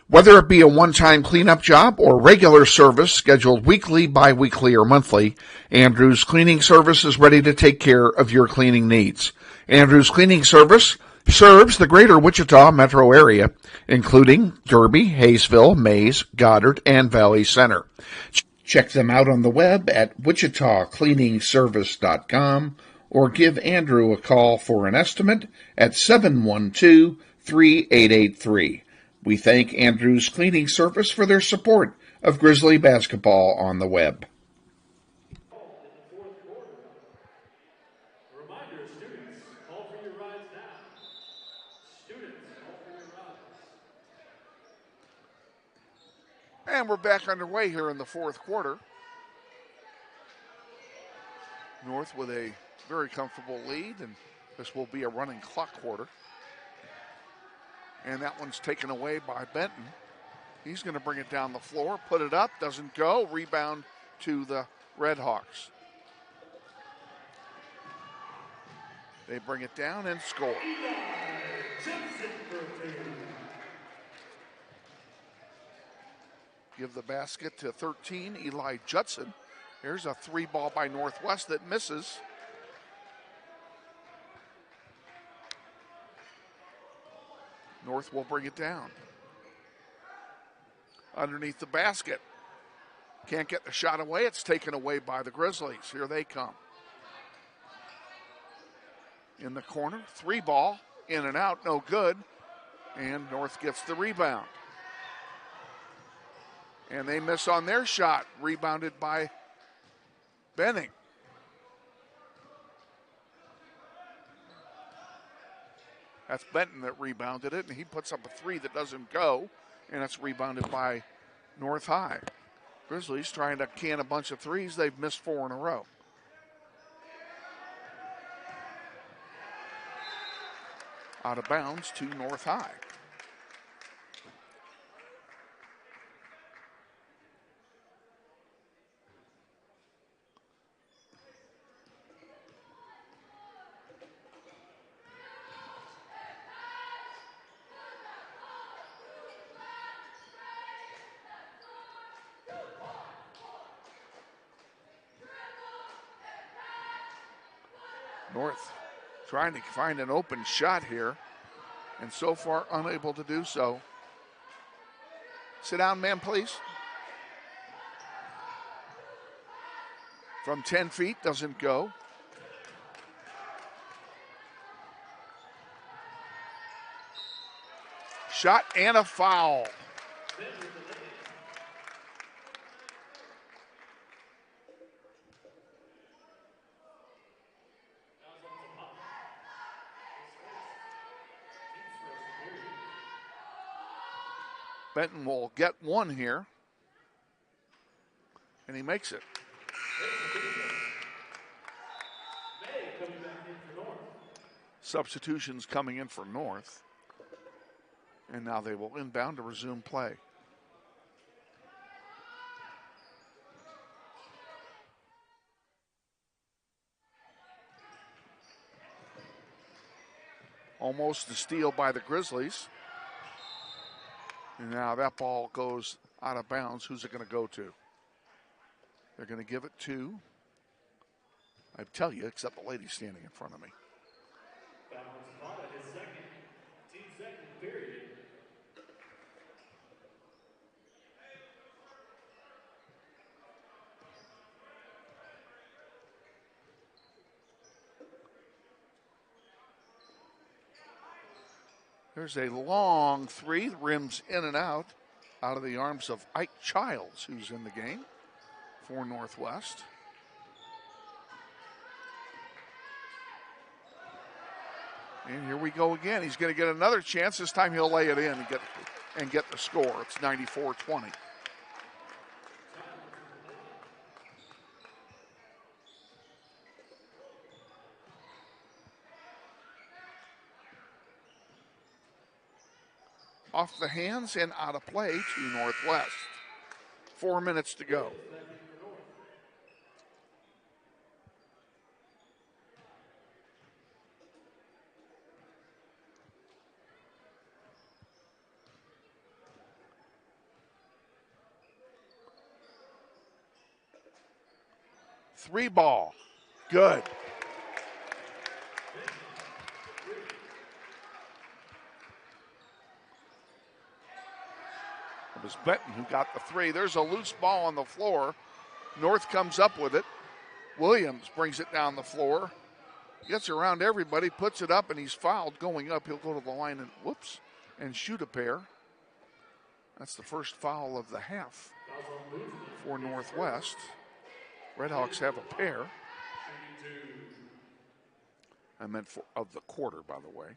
Whether it be a one-time cleanup job or regular service scheduled weekly, bi-weekly, or monthly, Andrew's Cleaning Service is ready to take care of your cleaning needs. Andrew's Cleaning Service serves the greater Wichita metro area, including Derby, Hayesville, Mays, Goddard, and Valley Center. Check them out on the web at wichitacleaningservice.com or give Andrew a call for an estimate at 712-3883. We thank Andrew's Cleaning Service for their support of Grizzly basketball on the web. And we're back underway here in the fourth quarter. North with a very comfortable lead, and this will be a running clock quarter. And that one's taken away by Benton. He's going to bring it down the floor, put it up, doesn't go. Rebound to the Redhawks. They bring it down and score. Give the basket to 13, Eli Judson. Here's a three ball by Northwest that misses. North will bring it down. Underneath the basket. Can't get the shot away. It's taken away by the Grizzlies. Here they come. In the corner, three ball, in and out, no good. And North gets the rebound. And they miss on their shot, rebounded by Benning. That's Benton that rebounded it, and he puts up a three that doesn't go, and it's rebounded by North High. Grizzlies trying to can a bunch of threes. They've missed 4 in a row. Out of bounds to North High. North trying to find an open shot here, and so far unable to do so. Sit down, ma'am, please. From 10 feet, doesn't go. Shot and a foul. Benton will get one here, and he makes it. Substitutions coming in for North, and now they will inbound to resume play. Almost a steal by the Grizzlies. And now that ball goes out of bounds. Who's it going to go to? They're going to give it to, I tell you, except the lady standing in front of me. His second, team second period. There's a long three, rims in and out of the arms of Ike Childs, who's in the game for Northwest. And here we go again. He's going to get another chance. This time he'll lay it in and get the score. It's 94-20. Off the hands and out of play to Northwest. 4 minutes to go. Three ball. Good. It was Benton who got the three. There's a loose ball on the floor. North comes up with it. Williams brings it down the floor. Gets around everybody, puts it up, and he's fouled going up. He'll go to the line and shoot a pair. That's the first foul of the half for Northwest. Redhawks have a pair. I meant of the quarter, by the way.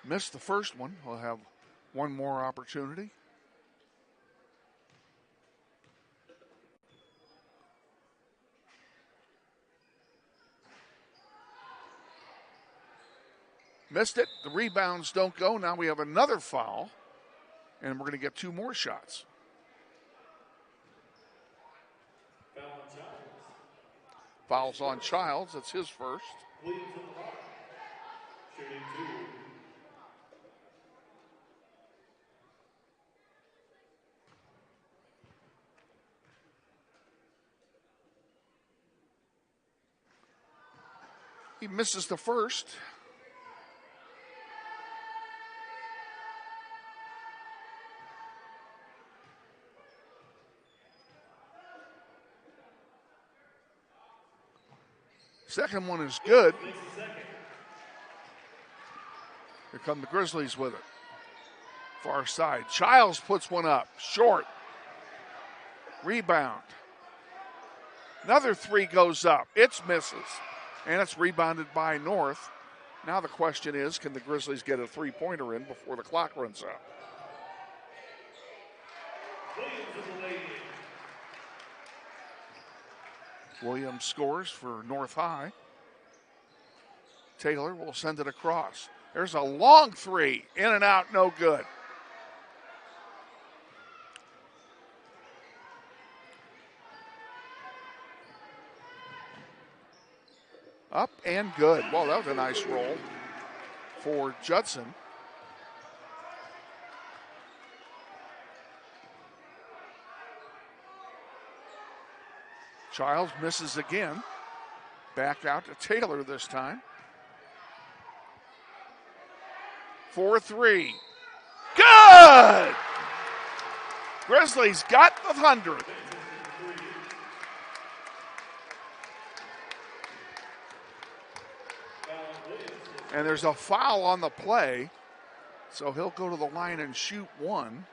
Missed the first one. We'll have one more opportunity. Missed it. The rebounds don't go. Now we have another foul, and we're going to get two more shots. Fouls on Childs. That's his first. Shooting two. He misses the first. Second one is good. Here come the Grizzlies with it. Far side. Childs puts one up. Short. Rebound. Another three goes up. It's misses. And it's rebounded by North. Now the question is, can the Grizzlies get a three-pointer in before the clock runs out? Williams scores for North High. Taylor will send it across. There's a long three. In and out, no good. Up and good. Well, that was a nice roll for Judson. Childs misses again. Back out to Taylor this time. 4-3. Good! Grizzlies got the 100. And there's a foul on the play, so he'll go to the line and shoot one.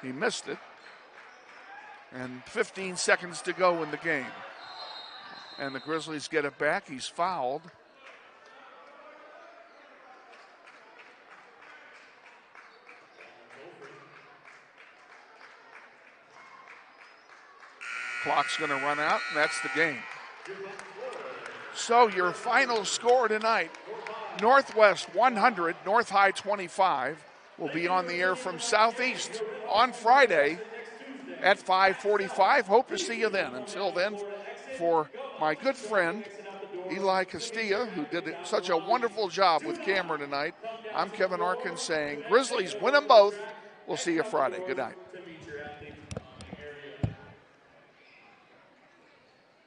He missed it. And 15 seconds to go in the game. And the Grizzlies get it back. He's fouled. Clock's going to run out, and that's the game. So your final score tonight, Northwest 100, North High 25. Will be on the air from Southeast on Friday at 5:45. Hope to see you then. Until then, for my good friend Eli Castilla, who did such a wonderful job with camera tonight, I'm Kevin Arkin saying, Grizzlies win them both. We'll see you Friday. Good night.